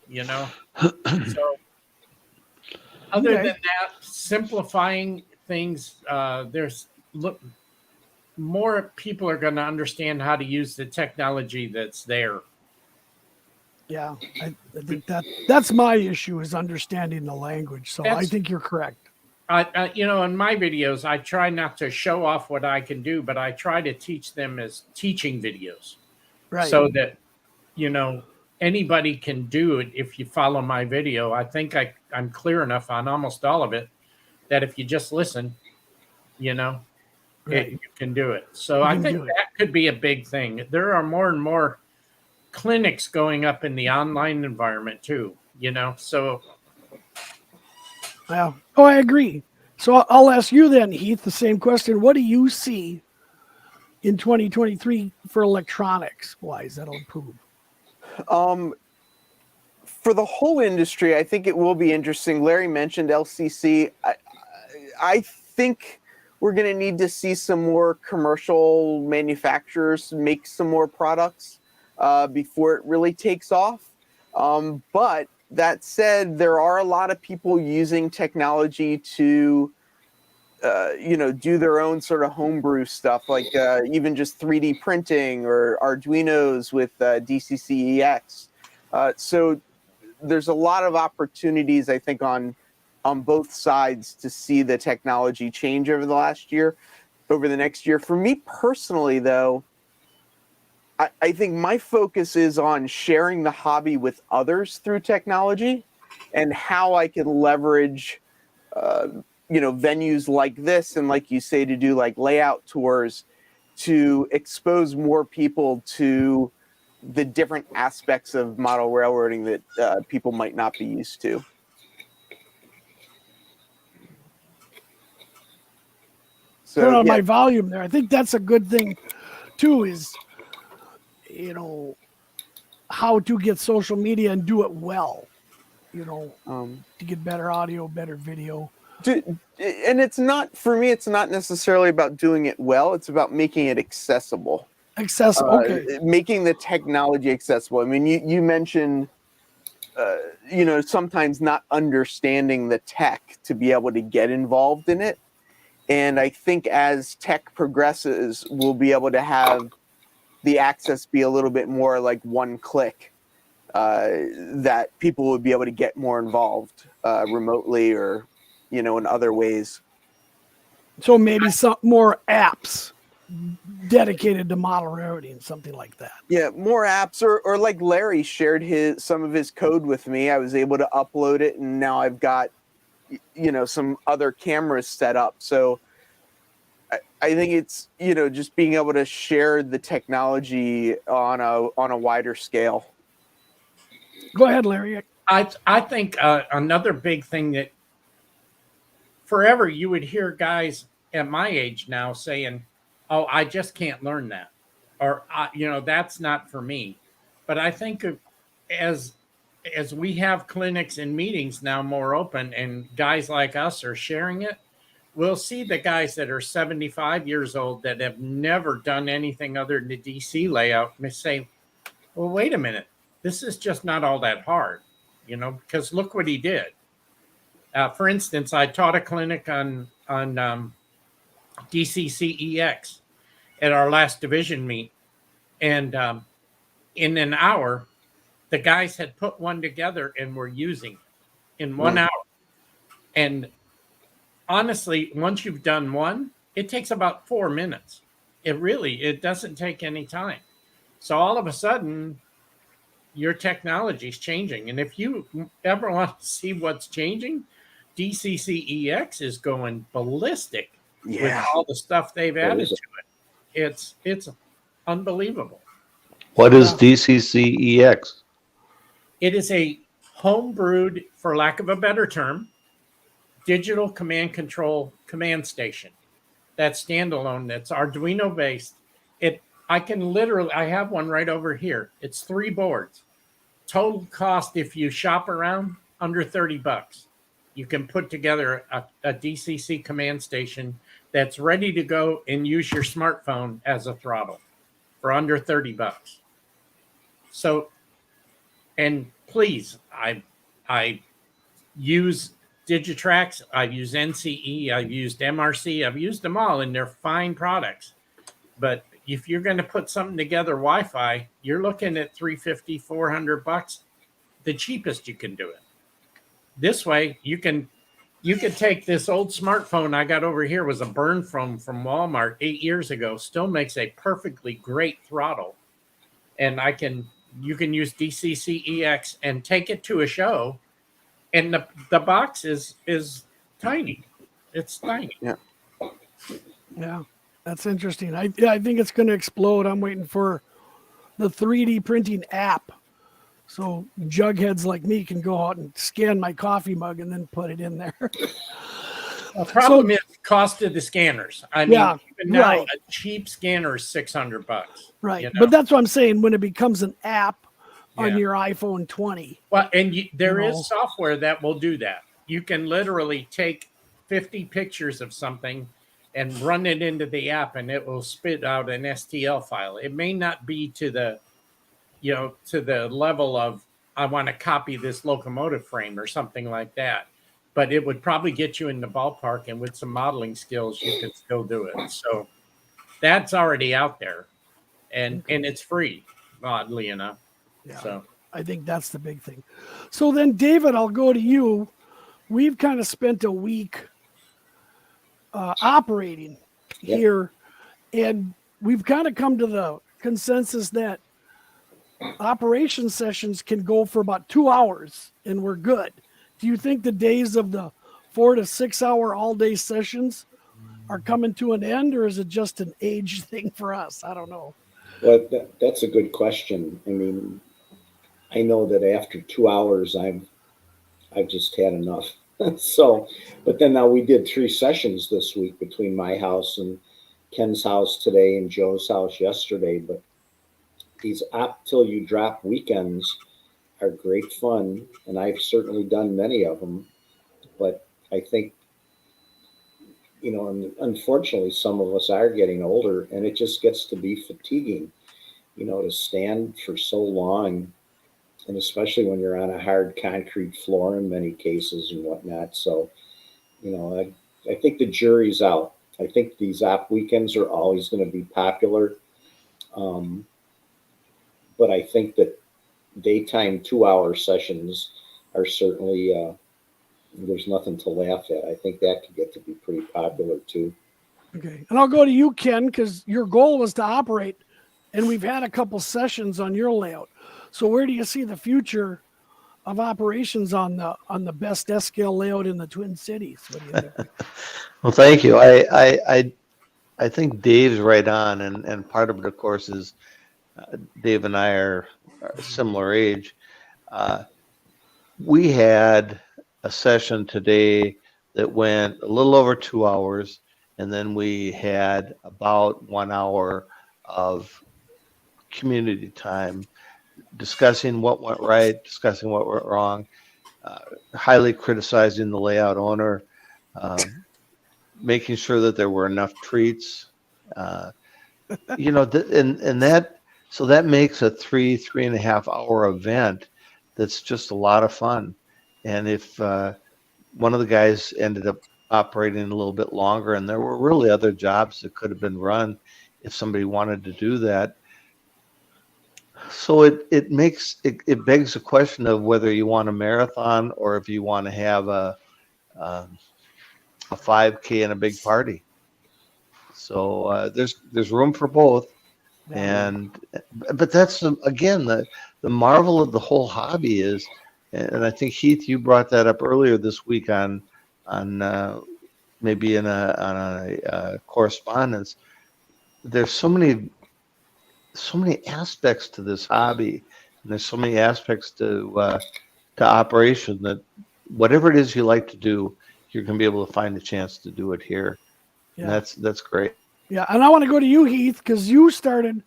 You know, so other Okay. than that, simplifying things, there's more people are going to understand how to use the technology that's there. Yeah, I think that's my issue is understanding the language. So I That's- think you're correct. You know, in my videos, I try not to show off what I can do, but I try to teach them as teaching videos, Right. so that you know anybody can do it if you follow my video. I think I'm clear enough on almost all of it that if you just listen, you know, Right. you can do it. So You I can think do it. that could be a big thing. There are more and more clinics going up in the online environment too, you know. So Yeah. Oh, I agree. So I'll ask you then, Heath, the same question. What do you see in 2023 for electronics wise that'll improve? For the whole industry, I think it will be interesting. Larry mentioned LCC. I think we're going to need to see some more commercial manufacturers make some more products before it really takes off. But that said, there are a lot of people using technology to, do their own sort of homebrew stuff, like even just 3D printing or Arduinos with DCCEX. So there's a lot of opportunities, I think, on both sides to see the technology change over the next year. For me personally, though, I think my focus is on sharing the hobby with others through technology and how I can leverage, venues like this and, like you say, to do like layout tours to expose more people to the different aspects of model railroading that people might not be used to. Turn So on yeah, my volume there. I think that's a good thing too, is how to get social media and do it well, to get better audio, better video. and it's not, for me, it's not necessarily about doing it well. It's about making it accessible. Accessible. Okay. Making the technology accessible. I mean, you mentioned, sometimes not understanding the tech to be able to get involved in it. And I think as tech progresses, we'll be able to have the access be a little bit more like one click, that people would be able to get more involved remotely or, in other ways. So maybe some more apps dedicated to model railroading, something like that. Yeah, more apps, or like Larry shared some of his code with me. I was able to upload it, and now I've got, some other cameras set up. So I think it's, just being able to share the technology on a wider scale. Go ahead, Larry. I think another big thing that forever you would hear guys at my age now saying, "Oh, I just can't learn that," or that's not for me. But I think as we have clinics and meetings now more open, and guys like us are sharing it, we'll see the guys that are 75 years old that have never done anything other than the DC layout and they say, "Well, wait a minute, this is just not all that hard," because look what he did. For instance, I taught a clinic on DCCEX at our last division meet, and in an hour, the guys had put one together and were using it in 1 hour. And honestly, once you've done one, it takes about 4 minutes. It doesn't take any time. So all of a sudden, your technology is changing. And if you ever want to see what's changing, DCCEX is going ballistic with all the stuff they've added to it. It's unbelievable. What is DCCEX? It is a homebrewed, for lack of a better term, digital command control command station. that's standalone, that's Arduino based. I have one right over here. It's 3 boards. Total cost, if you shop around, under $30. You can put together a DCC command station that's ready to go and use your smartphone as a throttle for under $30. So, and please, I use Digitrax, I've used NCE, I've used MRC, I've used them all, and they're fine products. But if you're going to put something together Wi-Fi, you're looking at $350, $400, the cheapest you can do it. This way, you can take this old smartphone I got over here, was a burn phone from Walmart 8 years ago, still makes a perfectly great throttle, and you can use DCC-EX and take it to a show, and the box is tiny. It's tiny. Yeah, that's interesting. I think it's going to explode. I'm waiting for the 3D printing app, so jugheads like me can go out and scan my coffee mug and then put it in there. The problem is the cost of the scanners. I mean, Yeah, even now right. a cheap scanner is $600. Right. You know? But that's what I'm saying. When it becomes an app on Yeah. your iPhone 20. Well, and there You is know. software that will do that. You can literally take 50 pictures of something and run it into the app, and it will spit out an STL file. It may not be to the level of I want to copy this locomotive frame or something like that, but it would probably get you in the ballpark, and with some modeling skills, you could still do it. So that's already out there, and it's free, oddly enough. Yeah. So I think that's the big thing. So then, David, I'll go to you. We've kind of spent a week operating here, and we've kind of come to the consensus that operation sessions can go for about 2 hours, and we're good. Do you think the days of the 4 to 6 hour all day sessions are coming to an end, or is it just an age thing for us? I don't know. Well, that's a good question. I mean, I know that after 2 hours, I've just had enough. So, but then now we did 3 sessions this week between my house and Ken's house today and Joe's house yesterday. But these up till you drop weekends are great fun, and I've certainly done many of them. But I think, and unfortunately, some of us are getting older, and it just gets to be fatiguing, to stand for so long, and especially when you're on a hard concrete floor in many cases and whatnot. So, I think the jury's out. I think these app weekends are always going to be popular. But I think that daytime 2 hour sessions are certainly, there's nothing to laugh at. I think that could get to be pretty popular too. Okay. And I'll go to you, Ken, because your goal was to operate, and we've had a couple sessions on your layout. So where do you see the future of operations on the best S-scale layout in the Twin Cities? What do you think? Well, thank you. I think Dave's right on, and part of it, of course, is Dave and I are a similar age. We had a session today that went a little over 2 hours, and then we had about 1 hour of community time discussing what went right, discussing what went wrong, highly criticizing the layout owner, making sure that there were enough treats, and that, so that makes a 3.5 hour event that's just a lot of fun. And if one of the guys ended up operating a little bit longer, and there were really other jobs that could have been run if somebody wanted to do that. So it begs the question of whether you want a marathon or if you want to have a 5K and a big party. So there's room for both, but that's again the marvel of the whole hobby is, and I think Heath, you brought that up earlier this week on maybe on a correspondence. There's so many aspects to this hobby, and there's so many aspects to operation that whatever it is you like to do, you're going to be able to find a chance to do it here. Yeah. That's great. Yeah. And I want to go to you, Heath, because you started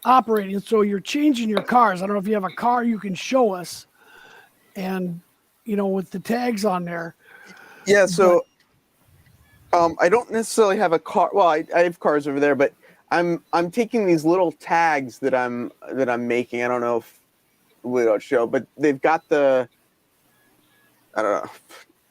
operating. So you're changing your cars. I don't know if you have a car you can show us, and with the tags on there. Yeah, so I don't necessarily have a car. Well, I have cars over there, but I'm taking these little tags that I'm making. I don't know if it'll show, but they've got I don't know.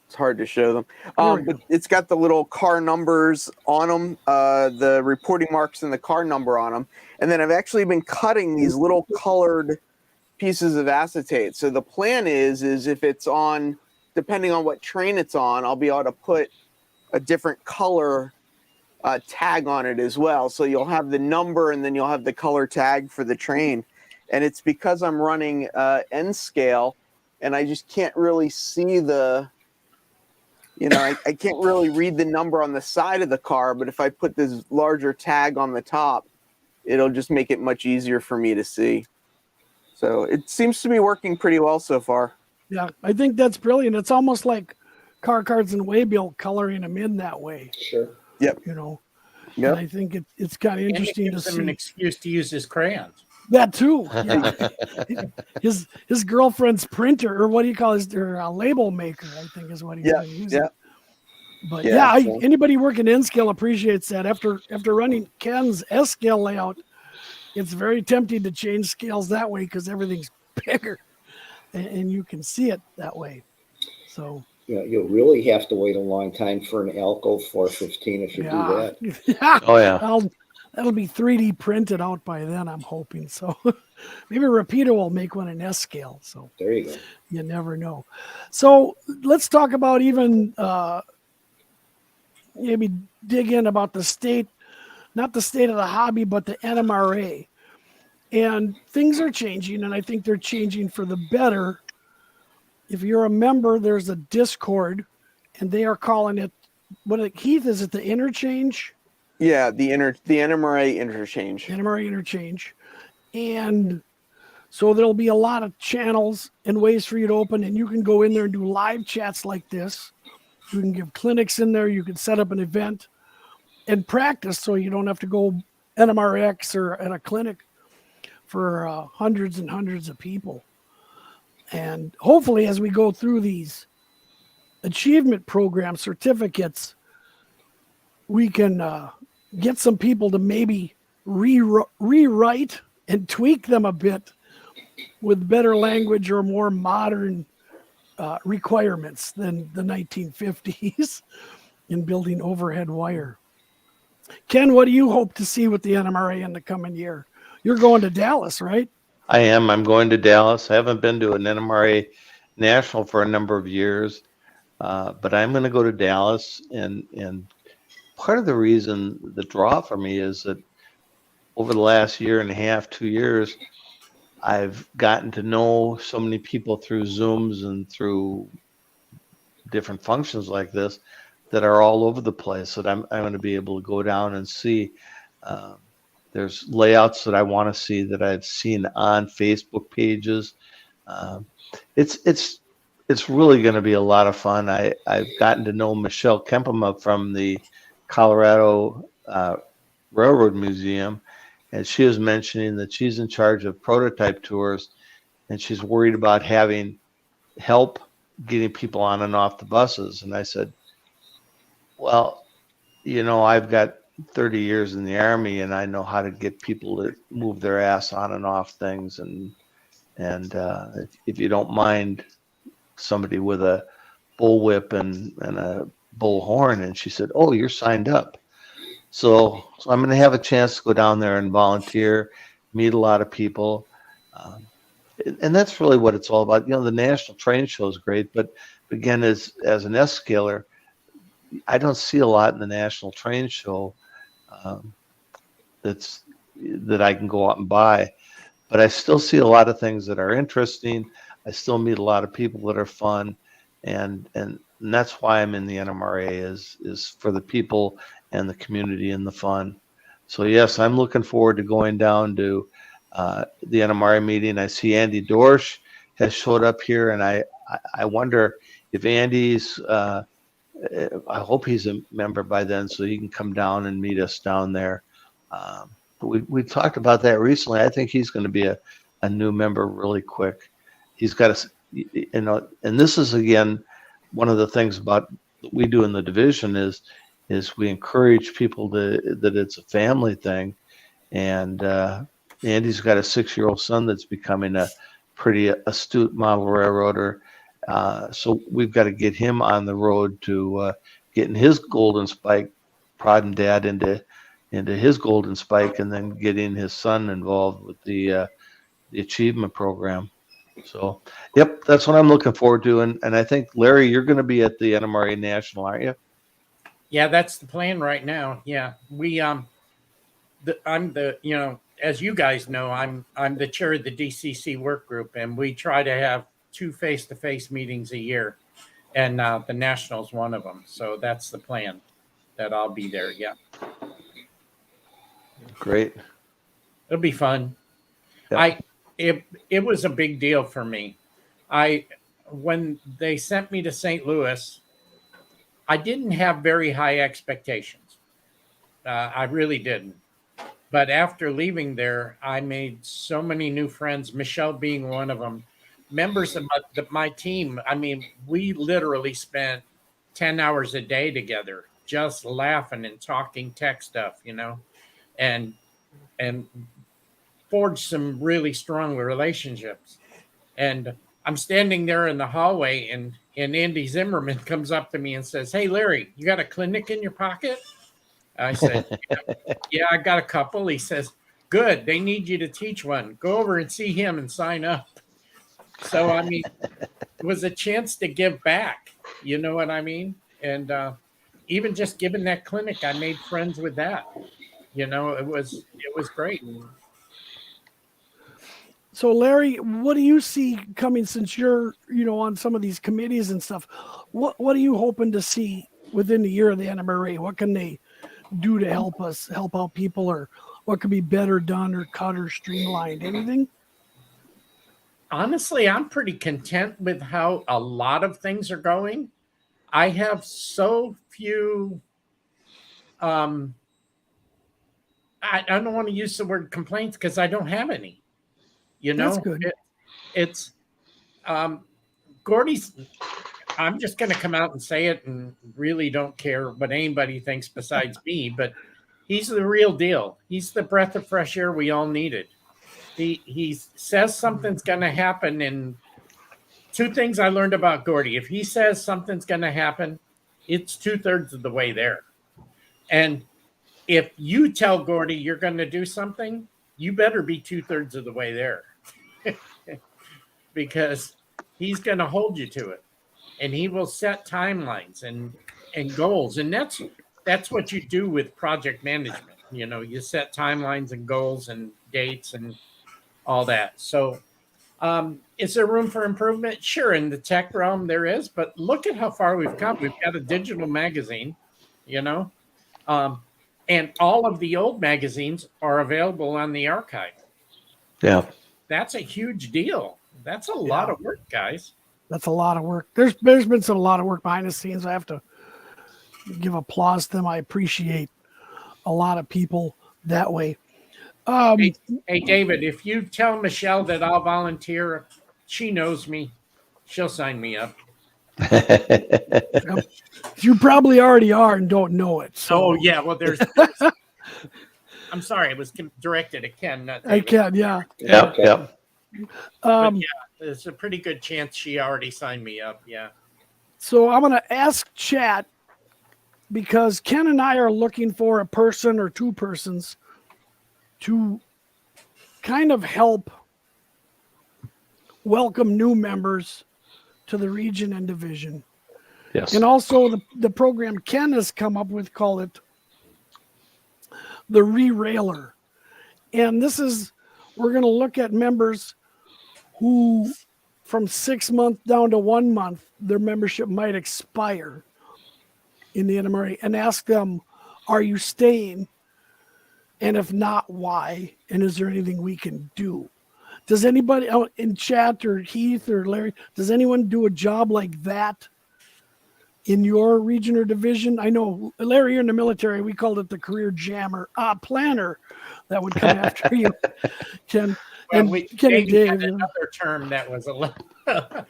It's hard to show them. But it's got the little car numbers on them, the reporting marks and the car number on them. And then I've actually been cutting these little colored pieces of acetate. So the plan is if it's on, depending on what train it's on, I'll be able to put a different color tag on it as well. So you'll have the number and then you'll have the color tag for the train. And it's because I'm running N scale and I just can't really see I can't really read the number on the side of the car, but if I put this larger tag on the top, it'll just make it much easier for me to see. So it seems to be working pretty well so far. Yeah, I think that's brilliant. It's almost like car cards and waybill coloring them in that way. Sure. Yep. And Yep. I think it's kind of And it interesting to gives him an see excuse to use his crayons. that too. Yeah. his girlfriend's printer, or what do you call his label maker? I think is what he's been using. Yeah. But Yeah, yeah, so- anybody working N scale appreciates that. After running Ken's S scale layout, it's very tempting to change scales that way because everything's bigger, and you can see it that way. So You'll really have to wait a long time for an Alco 415 if you do that. yeah. Oh yeah. That'll be 3D printed out by then, I'm hoping. So maybe Rapido will make one in S scale. So There you go. you never know. So let's talk about even maybe dig in about the state, not the state of the hobby, but the NMRA. And things are changing, and I think they're changing for the better. If you're a member, there's a Discord, and they are calling it, Heath, is it the interchange? Yeah, the NMRA interchange. NMRA interchange. And so there'll be a lot of channels and ways for you to open, and you can go in there and do live chats like this. You can give clinics in there. You can set up an event and practice so you don't have to go NMRX or at a clinic for hundreds and hundreds of people. And hopefully as we go through these achievement program certificates, we can get some people to maybe rewrite and tweak them a bit with better language or more modern requirements than the 1950s in building overhead wire. Ken, what do you hope to see with the NMRA in the coming year? You're going to Dallas, right? I am. I'm going to Dallas. I haven't been to an NMRA national for a number of years, but I'm going to go to Dallas. And part of the reason, the draw for me is that over the last year and a half, 2 years, I've gotten to know so many people through Zooms and through different functions like this that are all over the place that I'm going to be able to go down and see. There's layouts that I want to see that I've seen on Facebook pages. It's really going to be a lot of fun. I've gotten to know Michelle Kempema from the Colorado Railroad Museum, and she was mentioning that she's in charge of prototype tours, and she's worried about having help getting people on and off the buses. And I said, well, I've got 30 years in the Army, and I know how to get people to move their ass on and off things. And if you don't mind somebody with a bullwhip and a bullhorn, and she said, oh, you're signed up. So I'm going to have a chance to go down there and volunteer, meet a lot of people. And that's really what it's all about. The National Train Show is great, but again, as an S-scaler, I don't see a lot in the National Train Show that I can go out and buy. But I still see a lot of things that are interesting. I still meet a lot of people that are fun. And that's why I'm in the NMRA is for the people and the community and the fun. So yes, I'm looking forward to going down to the NMRA meeting. I see Andy Dorsch has showed up here, and I wonder if Andy's I hope he's a member by then, so he can come down and meet us down there. But we talked about that recently. I think he's going to be a new member really quick. He's got a, and this is again one of the things about we do in the division is we encourage people that it's a family thing, and Andy's got a 6-year-old son that's becoming a pretty astute model railroader. So we've got to get him on the road to getting his golden spike, prodding dad into his golden spike, and then getting his son involved with the achievement program. So, yep, that's what I'm looking forward to. And I think, Larry, you're going to be at the NMRA National, aren't you? Yeah, that's the plan right now. Yeah, I'm the as you guys know, I'm the chair of the DCC work group, and we try to have 2 face-to-face meetings a year, and the national's one of them. So that's the plan, that I'll be there. Yeah, Great. it'll be fun. Yeah. It was a big deal for me. When they sent me to St. Louis, I didn't have very high expectations. I really didn't. But after leaving there, I made so many new friends, Michelle being one of them. Members of my team, I mean, we literally spent 10 hours a day together, just laughing and talking tech stuff, and forged some really strong relationships. And I'm standing there in the hallway, and Andy Zimmerman comes up to me and says, "Hey, Larry, you got a clinic in your pocket?" I said, "Yeah, I got a couple." He says, "Good. They need you to teach one. Go over and see him and sign up." So, I mean, it was a chance to give back. You know what I mean? And even just giving that clinic, I made friends with that. It was great. So, Larry, what do you see coming since you're, on some of these committees and stuff? What are you hoping to see within the year of the NMRA? What can they do to help out people, or what could be better done or cut or streamlined? Anything? Honestly, I'm pretty content with how a lot of things are going. I have so few. I don't want to use the word complaints because I don't have any. That's good. It's Gordy's. I'm just going to come out and say it, and really don't care what anybody thinks besides me. But he's the real deal. He's the breath of fresh air we all needed. He says something's going to happen, and 2 things I learned about Gordy: if he says something's going to happen, it's 2/3 of the way there. And if you tell Gordy you're going to do something, you better be 2/3 of the way there, because he's going to hold you to it, and he will set timelines and goals. And that's what you do with project management. You set timelines and goals and dates and all that. So is there room for improvement? Sure, in the tech realm there is, but look at how far we've come. We've got a digital magazine, and all of the old magazines are available on the archive. Yeah. That's a huge deal. That's a lot of work, guys. That's a lot of work. There's been a lot of work behind the scenes. I have to give applause to them. I appreciate a lot of people that way. Hey, David, if you tell Michelle that I'll volunteer, she knows me. She'll sign me up. You probably already are and don't know it. So. Oh, yeah. Well, there's I'm sorry. It was directed at Ken, not David. I can, yeah. Yep. Yep. But yeah, there's a pretty good chance she already signed me up. Yeah. So I'm going to ask chat, because Ken and I are looking for a person or 2 persons to kind of help welcome new members to the region and division. Yes. And also the program Ken has come up with, call it the Re-Railer. And we're going to look at members who from 6 months down to 1 month, their membership might expire in the NMRA, and ask them, are you staying? And if not, why? And is there anything we can do? Does anybody out in chat, or Heath or Larry, does anyone do a job like that in your region or division? I know, Larry, you're in the military. We called it the career jammer, planner that would come after you, Ken. Well, And we Ken and maybe Dave. had You know. another term that was a little,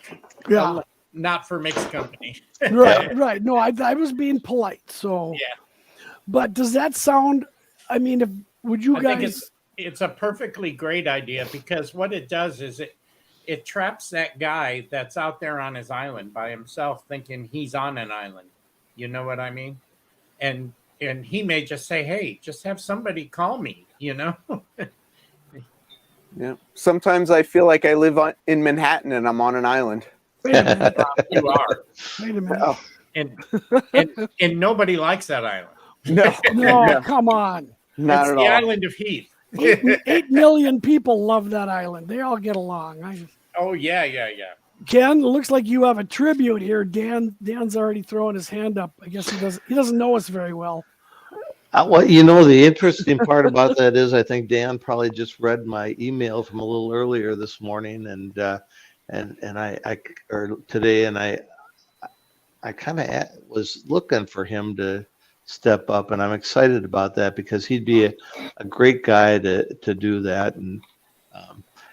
Yeah. not for mixed company. Right, right. No, I was being polite. So, Yeah. but does that sound? I mean, would you I think guys? it's a perfectly great idea, because what it does is it traps that guy that's out there on his island by himself, thinking he's on an island. You know what I mean? And he may just say, "Hey, just have somebody call me." You know? Yeah. Sometimes I feel like I live in Manhattan and I'm on an island. Wait a minute. You are, Wait a minute. Oh, and nobody likes that island. no, No, no, come on. not It's at the all. island of Heath. 8 million people love that island. They all get along. Oh yeah. Ken, it looks like you have a tribute here. Dan's already throwing his hand up. I guess he doesn't know us very well. Well, the interesting part about that is I think Dan probably just read my email from a little earlier this morning, and I or today, and I kind of was looking for him to step up, and I'm excited about that because he'd be a great guy to do that. And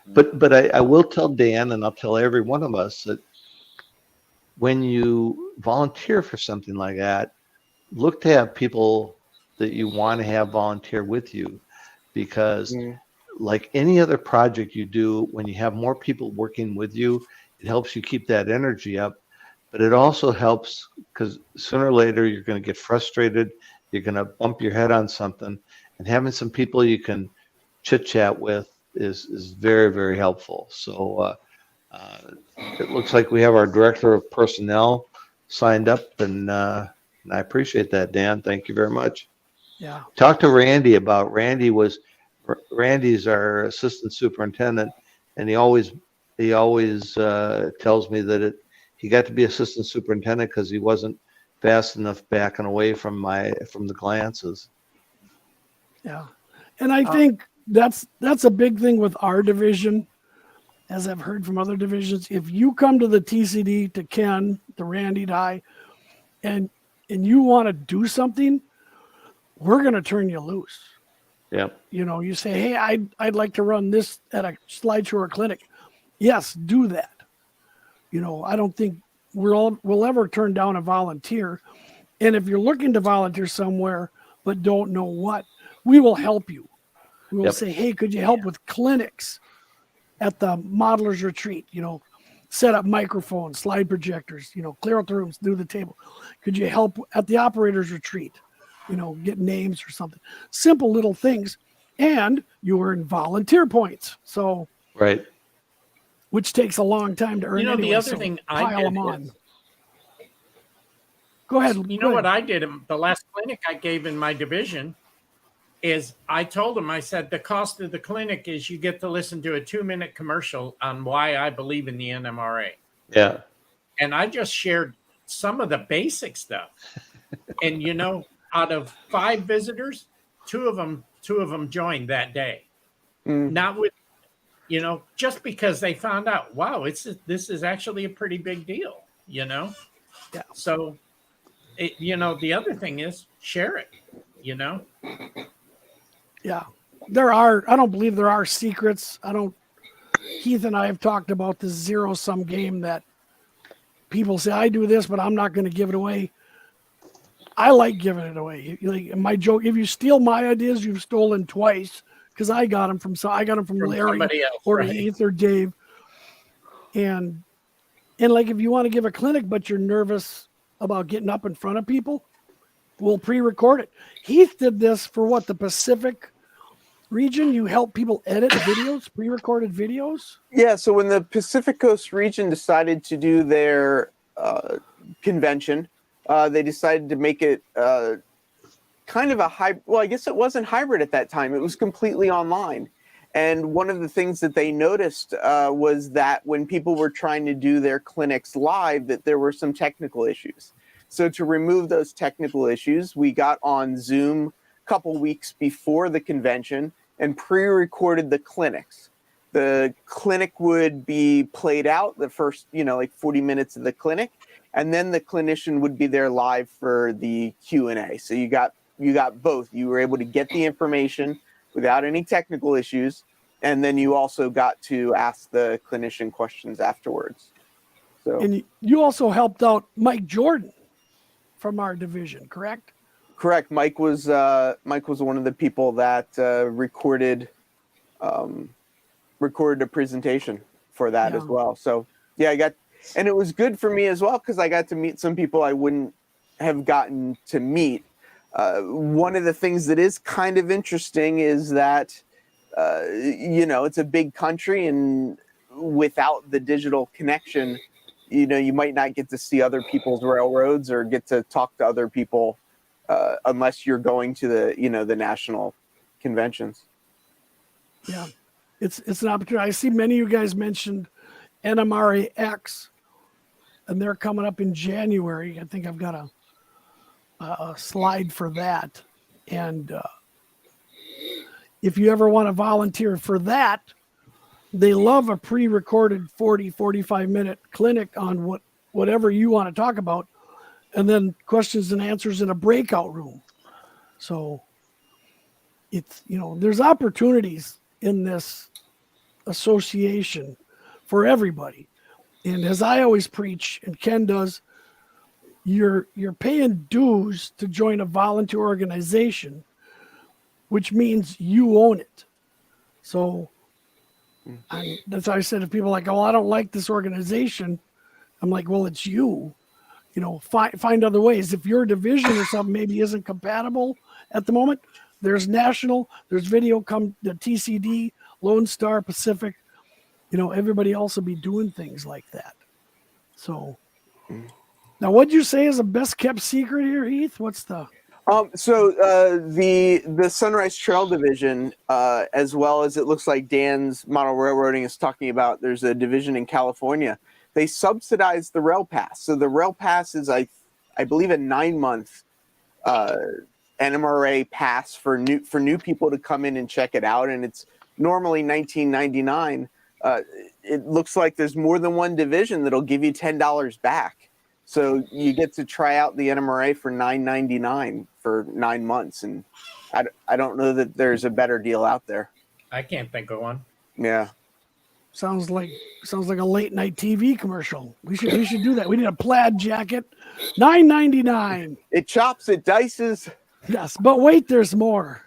but I will tell Dan, and I'll tell every one of us, that when you volunteer for something like that, look to have people that you want to have volunteer with you, because like any other project you do, when you have more people working with you, it helps you keep that energy up. But it also helps because sooner or later you're going to get frustrated. You're going to bump your head on something, and having some people you can chit chat with is very, very helpful. So it looks like we have our director of personnel signed up, and I appreciate that, Dan. Thank you very much. Yeah. Talk to Randy's our assistant superintendent, and he always tells me that he got to be assistant superintendent because he wasn't fast enough backing away from the glances. Yeah. And I think that's a big thing with our division, as I've heard from other divisions. If you come to the TCD, to Ken, to Randy, to I, and you want to do something, we're going to turn you loose. Yeah. You say, hey, I'd like to run this at a slideshow or clinic. Yes, do that. I don't think we'll ever turn down a volunteer. And if you're looking to volunteer somewhere but don't know what, we will help you. We will say, hey, could you help with clinics at the modelers retreat? Set up microphones, slide projectors, clear out the rooms, do the table. Could you help at the operators retreat? Get names or something. Simple little things. And you earn volunteer points. So, right. Which takes a long time to earn. The anyway, other so thing pile I did them on. Go ahead. What I did in the last clinic I gave in my division is I told him, I said, the cost of the clinic is you get to listen to a 2-minute commercial on why I believe in the NMRA. Yeah. And I just shared some of the basic stuff. And, out of 5 visitors, two of them joined that day. Not with, just because they found out, wow, this is actually a pretty big deal, Yeah. So, the other thing is share it, Yeah. I don't believe there are secrets. Keith and I have talked about this zero-sum game that people say, I do this, but I'm not going to give it away. I like giving it away. My joke, if you steal my ideas, you've stolen twice, because I got them from Larry else, or right? Heath or Dave. And like, if you want to give a clinic, but you're nervous about getting up in front of people, we'll pre-record it. Heath did this for the Pacific region. You help people edit videos, pre-recorded videos. Yeah. So when the Pacific Coast region decided to do their convention, they decided to make it kind of a hybrid. Well, I guess it wasn't hybrid at that time. It was completely online. And one of the things that they noticed was that when people were trying to do their clinics live, that there were some technical issues. So to remove those technical issues, we got on Zoom a couple weeks before the convention and pre-recorded the clinics. the clinic would be played out the first, like 40 minutes of the clinic, and then the clinician would be there live for the Q&A. So you got both. You were able to get the information without any technical issues, and then you also got to ask the clinician questions afterwards. So And you also helped out Mike Jordan from our division, correct? correct. Mike was one of the people that recorded a presentation for that as well. So yeah, and it was good for me as well because I got to meet some people I wouldn't have gotten to meet. One of the things that is kind of interesting is that it's a big country, and without the digital connection, you might not get to see other people's railroads or get to talk to other people unless you're going to the national conventions. Yeah, it's an opportunity. I see many of you guys mentioned NMRAX, and they're coming up in January. I think I've got a slide for that. And if you ever want to volunteer for that, they love a pre-recorded 45-minute clinic on whatever you want to talk about, and then questions and answers in a breakout room. So it's, there's opportunities in this association for everybody. And as I always preach, and Ken does, you're paying dues to join a volunteer organization, which means you own it. So that's why I said to people like, oh, I don't like this organization. I'm like, well, it's you. Find other ways. If your division or something maybe isn't compatible at the moment, there's national, there's video, the TCD, Lone Star, Pacific. Everybody else will be doing things like that. So now, what'd you say is the best kept secret here, Heath? What's the? So the Sunrise Trail division, as well as it looks like Dan's Model Railroading is talking about, there's a division in California. They subsidize the rail pass. So the rail pass is, I believe, a 9-month NMRA pass for new people to come in and check it out, and it's normally $19.99. It looks like there's more than one division that'll give you $10 back. So you get to try out the NMRA for $9.99 for 9 months, and I don't know that there's a better deal out there. I can't think of one. Yeah, Sounds like a late night TV commercial. We should do that. We need a plaid jacket, $9.99. it chops, it dices. Yes, but wait, there's more.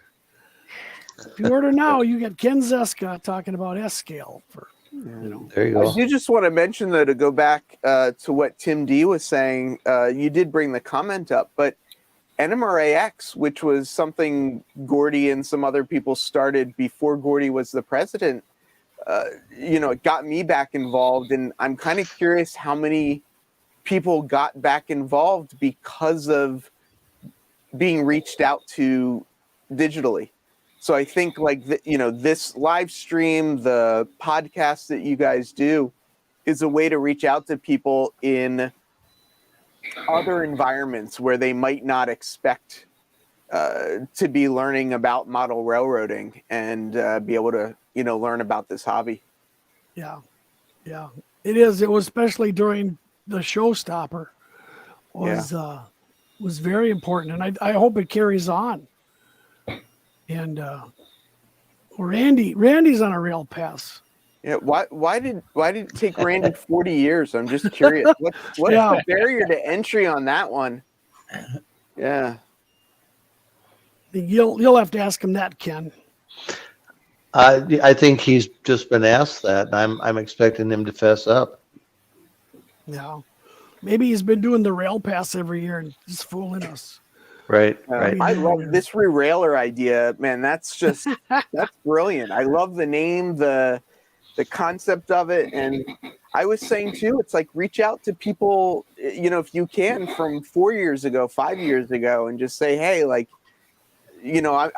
If you order now, you get Ken Zeska talking about S-scale for. There you go. I do just want to mention, though, to go back to what Tim D was saying, you did bring the comment up, but NMRAX, which was something Gordy and some other people started before Gordy was the president, it got me back involved, and I'm kind of curious how many people got back involved because of being reached out to digitally. So I think this live stream, the podcast that you guys do, is a way to reach out to people in other environments where they might not expect to be learning about model railroading and be able to, learn about this hobby. Yeah, it is. It was especially during the showstopper was very important, and I hope it carries on. And Randy's on a rail pass. Yeah, why did it take Randy 40 years? I'm just curious. What's the barrier to entry on that one? Yeah. You'll have to ask him that, Ken. I think he's just been asked that, and I'm expecting him to fess up. Yeah. Maybe he's been doing the rail pass every year and just fooling us. Right. I love this re-railer idea, man. That's brilliant. I love the name, the concept of it. And I was saying too, it's like, reach out to people, if you can, from 4 years ago, 5 years ago, and just say, hey, I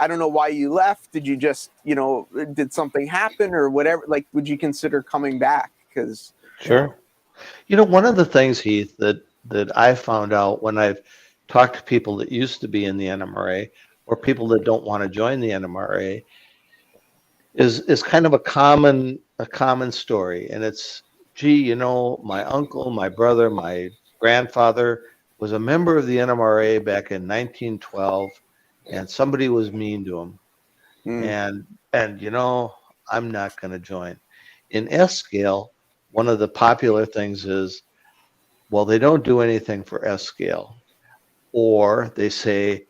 don't know why you left. Did you just, did something happen or whatever? Like, would you consider coming back? Because Sure. One of the things, Heath, that I found out when I've talked to people that used to be in the NMRA or people that don't want to join the NMRA is kind of a common a common story, and it's, gee, you know, my uncle, my brother, my grandfather was a member of the NMRA back in 1912, and somebody was mean to him, Mm. and you know, I'm not going to join. In S scale, one of the popular things is, well, they don't do anything for S scale, or they say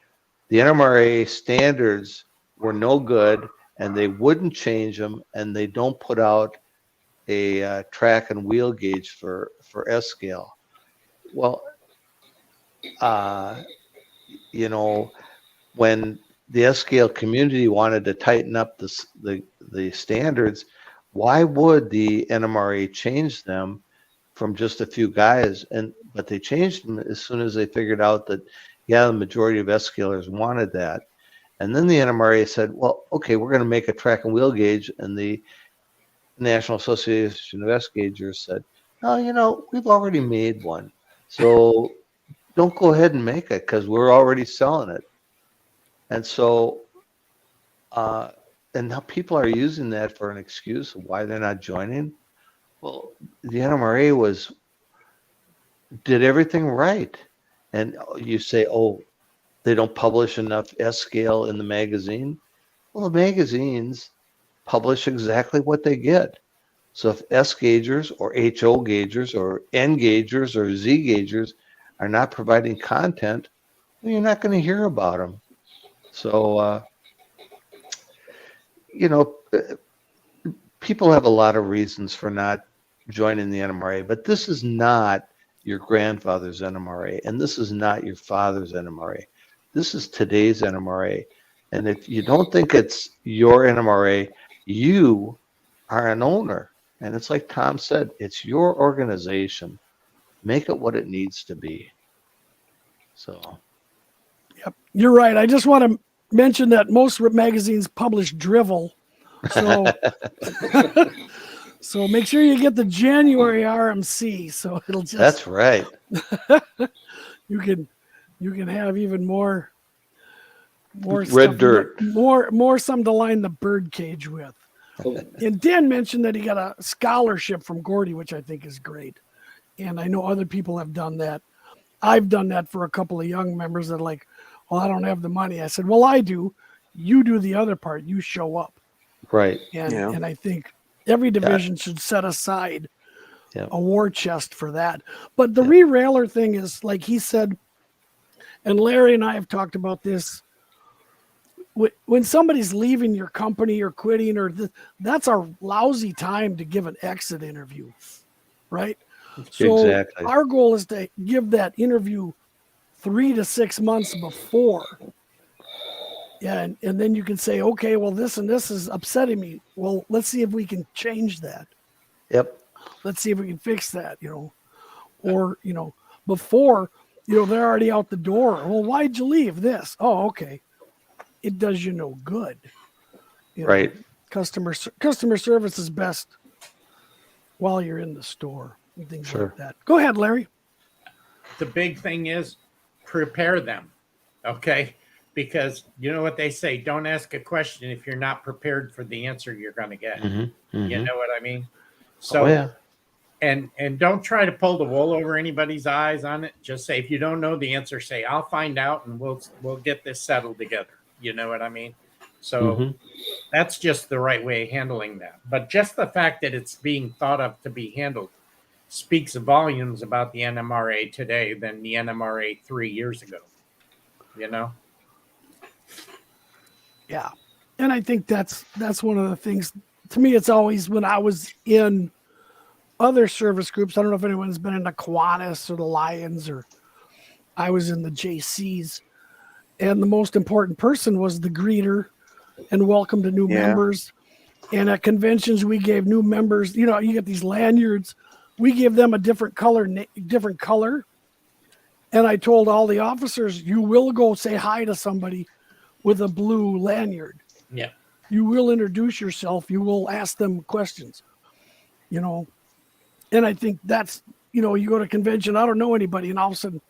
the NMRA standards were no good and they wouldn't change them, and they don't put out a track and wheel gauge for S scale. Well, uh, you know, when the S scale community wanted to tighten up the standards, why would the NMRA change them from just a few guys? But they changed them as soon as they figured out that, yeah, the majority of S scalers wanted that. And then the NMRA said, well, okay, we're going to make a track and wheel gauge. And the National Association of S gaugers said, no, you know, we've already made one. So don't go ahead and make it because we're already selling it. And so, and now people are using that for an excuse of why they're not joining. Well, the NMRA did everything right. And you say, oh, they don't publish enough S scale in the magazine. Well, the magazines publish exactly what they get. So if S gaugers or HO gaugers or N gaugers or Z gaugers are not providing content, well, you're not going to hear about them. So, you know, people have a lot of reasons for not joining the NMRA, but this is not your grandfather's NMRA, and this is not your father's NMRA. This is today's NMRA. And if you don't think it's your NMRA, you are an owner. And it's like Tom said, it's your organization. Make it what it needs to be. So, Yep, you're right. I just want to mention that most magazines publish drivel, so so make sure you get the January RMC. So it'll just that's right. you can have even more Red stuff, dirt. more something to line the bird cage with. So, And Dan mentioned that he got a scholarship from Gordy, which I think is great. And I know other people have done that. I've done that for a couple of young members that are like, well, I don't have the money. I said, well, I do. You do the other part. You show up. Right. And I think every division should set aside a war chest for that. But the re-railer thing is, like he said, and Larry and I have talked about this, when somebody's leaving your company or quitting, that's a lousy time to give an exit interview, right? So Exactly. our goal is to give that interview 3 to 6 months before. And then you can say, okay, well, this and this is upsetting me. Well, let's see if we can change that. Yep. Let's see if we can fix that, or, before, they're already out the door. Well, why'd you leave this? Oh, okay. It does you no good. Right. Customer service is best while you're in the store and things like that. Go ahead, Larry. The big thing is prepare them, okay? Because you know what they say, don't ask a question if you're not prepared for the answer you're going to get. Mm-hmm. Mm-hmm. You know what I mean? So, and don't try to pull the wool over anybody's eyes on it. Just say, if you don't know the answer, say, I'll find out and we'll get this settled together. You know what I mean? So that's just the right way of handling that. But just the fact that it's being thought of to be handled speaks volumes about the NMRA today than the NMRA 3 years ago. Yeah. And I think that's one of the things. To me, it's always, when I was in other service groups, I don't know if anyone's been in the Kiwanis or the Lions, or I was in the JCs, and the most important person was the greeter and welcome to new members. And at conventions, we gave new members, you get these lanyards. We give them a different color. And I told all the officers, you will go say hi to somebody with a blue lanyard. Yeah. You will introduce yourself. You will ask them questions, And I think that's, you go to a convention, I don't know anybody, and all of a sudden,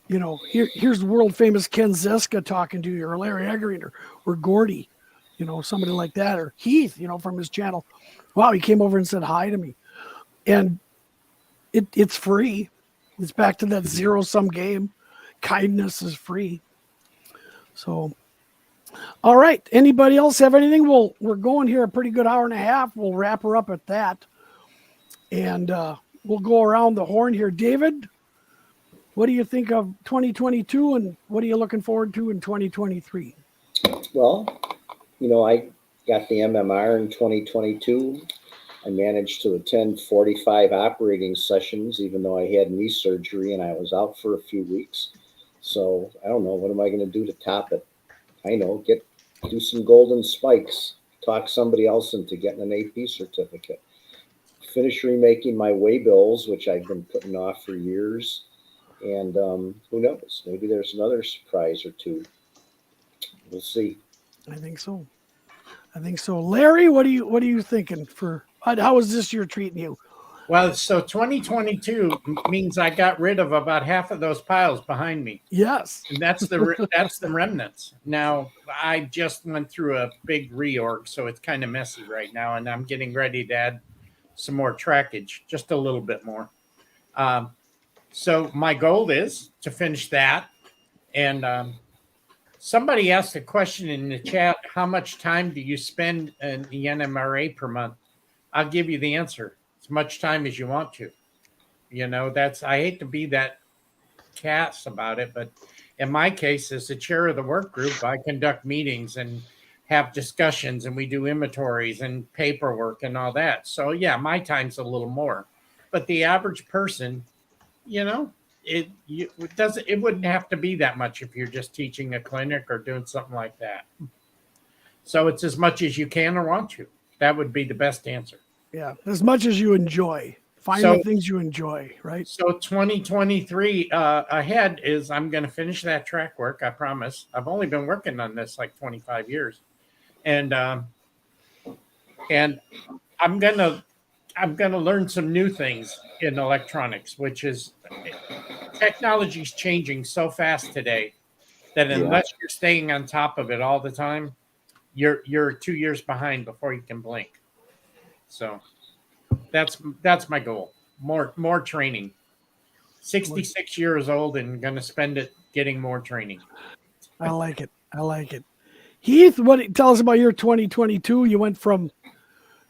here's world famous Ken Zeska talking to you, or Larry Eggering, or Gordy, somebody like that, or Heath, from his channel. Wow, he came over and said hi to me. And it's free. It's back to that zero-sum game. Kindness is free. So, all right. Anybody else have anything? We're going here a pretty good hour and a half. We'll wrap her up at that. And we'll go around the horn here. David, what do you think of 2022 and what are you looking forward to in 2023? Well, I got the MMR in 2022. I managed to attend 45 operating sessions, even though I had knee surgery and I was out for a few weeks. So I don't know, what am I going to do to top it? I know, do some golden spikes, talk somebody else into getting an AP certificate, finish remaking my waybills, which I've been putting off for years. And who knows, maybe there's another surprise or two. We'll see. I think so. Larry, what are you thinking how is this year treating you? Well, so 2022 means I got rid of about half of those piles behind me. Yes. And that's the remnants. Now, I just went through a big reorg, so it's kind of messy right now, and I'm getting ready to add some more trackage, just a little bit more. So my goal is to finish that. And somebody asked a question in the chat, how much time do you spend in the NMRA per month? I'll give you the answer. As much time as you want to. I hate to be that cast about it, but in my case, as the chair of the work group, I conduct meetings and have discussions, and we do inventories and paperwork and all that. So yeah, my time's a little more, but the average person, it wouldn't have to be that much if you're just teaching a clinic or doing something like that. So it's as much as you can or want to. That would be the best answer. Yeah, as much as you enjoy. Find the things you enjoy, right? So 2023 ahead is I'm going to finish that track work. I promise. I've only been working on this like 25 years, and I'm gonna learn some new things in electronics, which is technology's changing so fast today that unless you're staying on top of it all the time, you're 2 years behind before you can blink. So that's my goal. More training. 66 years old and going to spend it getting more training. I like it. Heath, tell us about your 2022. You went from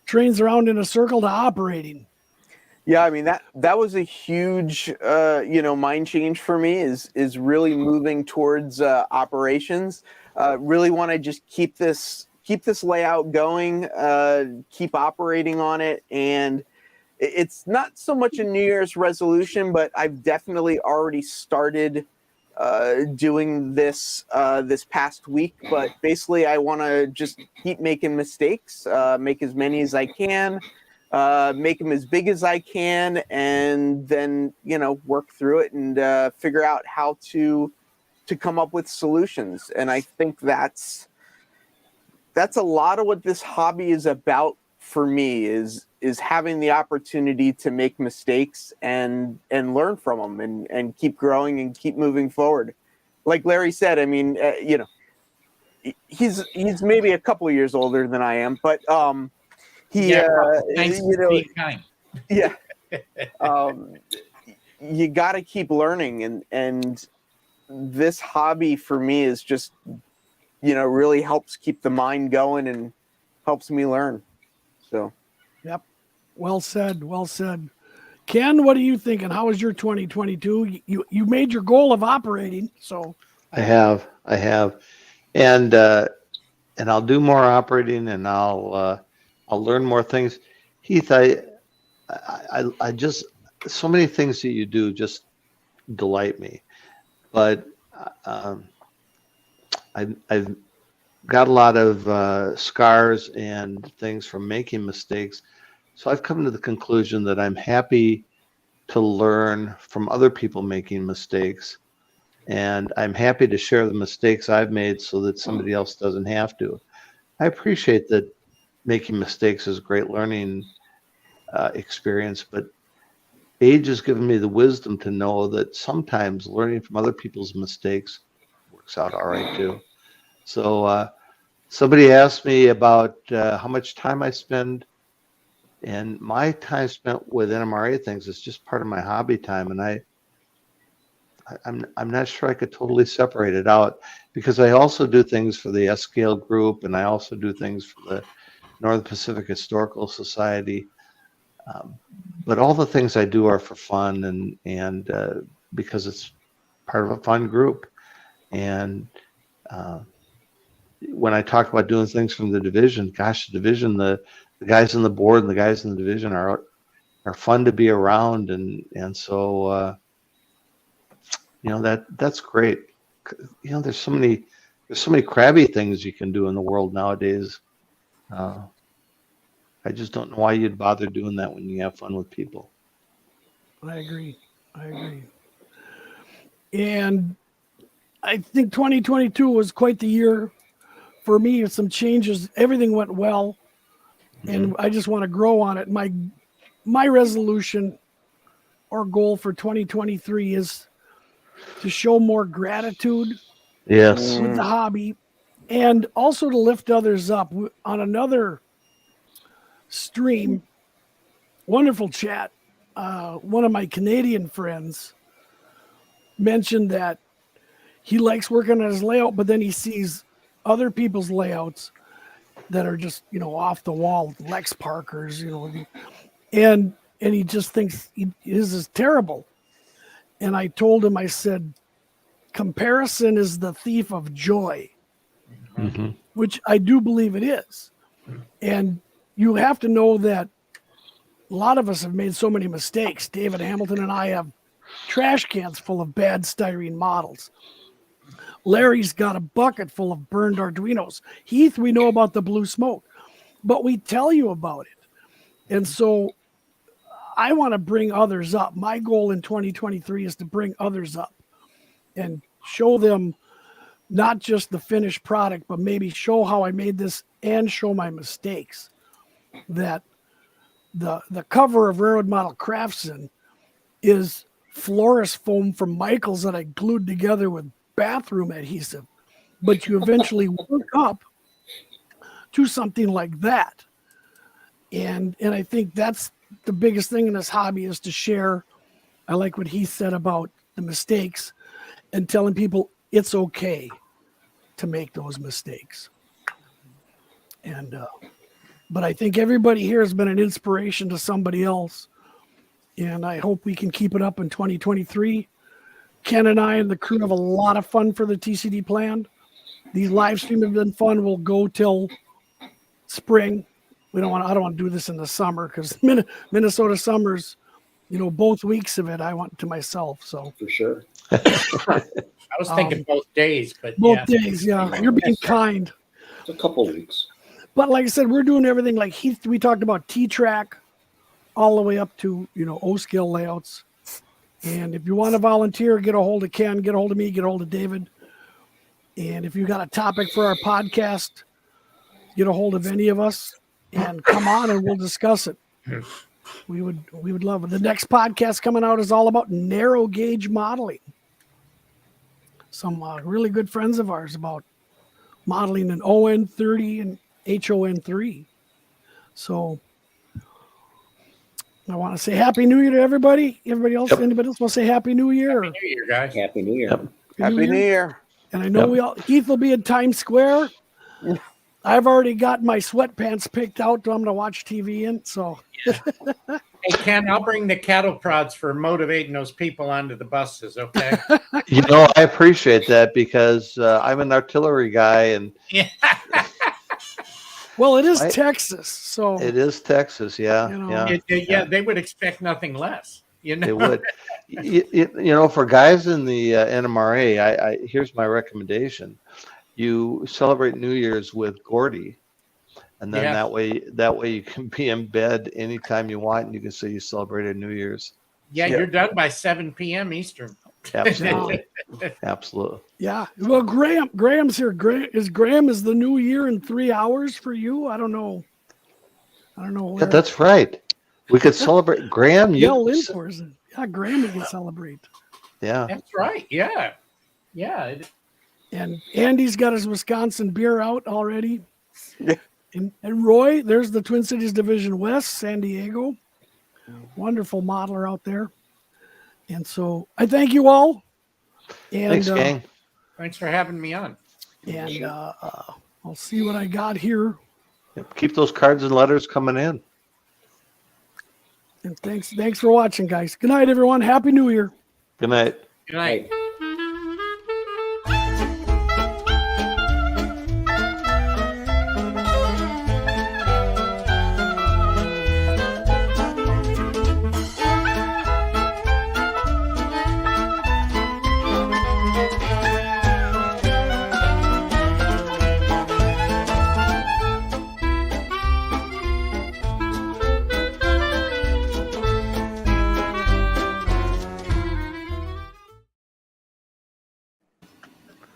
trains around in a circle to operating. Yeah, I mean that was a huge mind change for me is really moving towards operations. Really want to just keep this layout going, keep operating on it, and it's not so much a New Year's resolution, but I've definitely already started doing this this past week. But basically, I want to just keep making mistakes, make as many as I can, make them as big as I can, and then work through it and figure out how to come up with solutions. And I think that's a lot of what this hobby is about for me is having the opportunity to make mistakes and learn from them and keep growing and keep moving forward. Like Larry said, I mean, he's maybe a couple of years older than I am, but you got to keep learning, and this hobby for me is just really helps keep the mind going and helps me learn. So, yep. Well said. Ken, what are you thinking? How was your 2022? You made your goal of operating, so. I have, and I'll do more operating, and I'll learn more things. Heath, I just, so many things that you do just delight me, but I've got a lot of scars and things from making mistakes. So I've come to the conclusion that I'm happy to learn from other people making mistakes. And I'm happy to share the mistakes I've made so that somebody else doesn't have to. I appreciate that making mistakes is a great learning experience, but age has given me the wisdom to know that sometimes learning from other people's mistakes works out all right too. So Somebody asked me about how much time I spend, and my time spent with NMRA things is just part of my hobby time, and I'm not sure I could totally separate it out because I also do things for the S Scale group, and I also do things for the Northern Pacific Historical Society. Um, but all the things I do are for fun and because it's part of a fun group. And when I talk about doing things from the division, gosh, the division, the guys on the board and the guys in the division are fun to be around, and so that's great. There's so many crabby things you can do in the world nowadays. I just don't know why you'd bother doing that when you have fun with people. I agree. And I think 2022 was quite the year for me. Some changes, everything went well, and I just want to grow on it. My resolution or goal for 2023 is to show more gratitude Yes. with the hobby, and also to lift others up. On another stream, wonderful chat, one of my Canadian friends mentioned that he likes working on his layout, but then he sees other people's layouts that are just, off the wall, Lex Parker's, and he just thinks his is terrible. And I told him, I said, comparison is the thief of joy, which I do believe it is. And you have to know that a lot of us have made so many mistakes. David Hamilton and I have trash cans full of bad styrene models. Larry's got a bucket full of burned Arduinos. Heath, we know about the blue smoke, but we tell you about it. And so I want to bring others up. My goal in 2023 is to bring others up and show them not just the finished product, but maybe show how I made this and show my mistakes. That the cover of Railroad Model Craftsman is Florist foam from Michaels that I glued together with bathroom adhesive, but you eventually work up to something like that. And I think that's the biggest thing in this hobby is to share. I like what he said about the mistakes and telling people it's okay to make those mistakes. And but I think everybody here has been an inspiration to somebody else, and I hope we can keep it up in 2023. Ken and I and the crew have a lot of fun for the TCD planned. These live streams have been fun. We'll go till spring. I don't want to do this in the summer because Minnesota summers, both weeks of it I want to myself. So For sure. I was thinking both days, but both days, yeah. You're being kind. It's a couple weeks. But like I said, we're doing everything like we talked about T-Track all the way up to, O-scale layouts. And if you want to volunteer, get a hold of Ken, get a hold of me, get a hold of David. And if you got a topic for our podcast, get a hold of any of us and come on and we'll discuss it. We would love it. The next podcast coming out is all about narrow gauge modeling. Some really good friends of ours about modeling an ON30 and HON3. So I want to say Happy New Year to everybody. Everybody else, Anybody else want to say Happy New Year? Happy New Year, guys. Happy New Year. Yep. Happy New Year. And I know Heath will be in Times Square. I've already got my sweatpants picked out that I'm going to watch TV in. So, Hey, Ken, I'll bring the cattle prods for motivating those people onto the buses, okay? I appreciate that because I'm an artillery guy, and Yeah. well, it is Right. Texas. So it is Texas. Yeah, Yeah, they would expect nothing less. It would. For guys in the NMRA, I here's my recommendation: you celebrate New Year's with Gordy, and then that way you can be in bed anytime you want, and you can say you celebrated New Year's. Yeah, you're done by 7 p.m. Eastern. Absolutely, absolutely. yeah. Well, Graham's here. Graham is the new year in 3 hours for you? I don't know. Yeah, that's right. We could celebrate Graham. Yell in for us. Yeah, Graham we can celebrate. Yeah, That's right. Yeah. Yeah. And Andy's got his Wisconsin beer out already. Yeah. And Roy, there's the Twin Cities Division West, San Diego. Wonderful modeler out there. And so I thank you all. And, Thanks, gang. Thanks for having me on. And I'll see what I got here. Yep, keep those cards and letters coming in. And thanks for watching, guys. Good night, everyone. Happy New Year. Good night. Good night. Hey.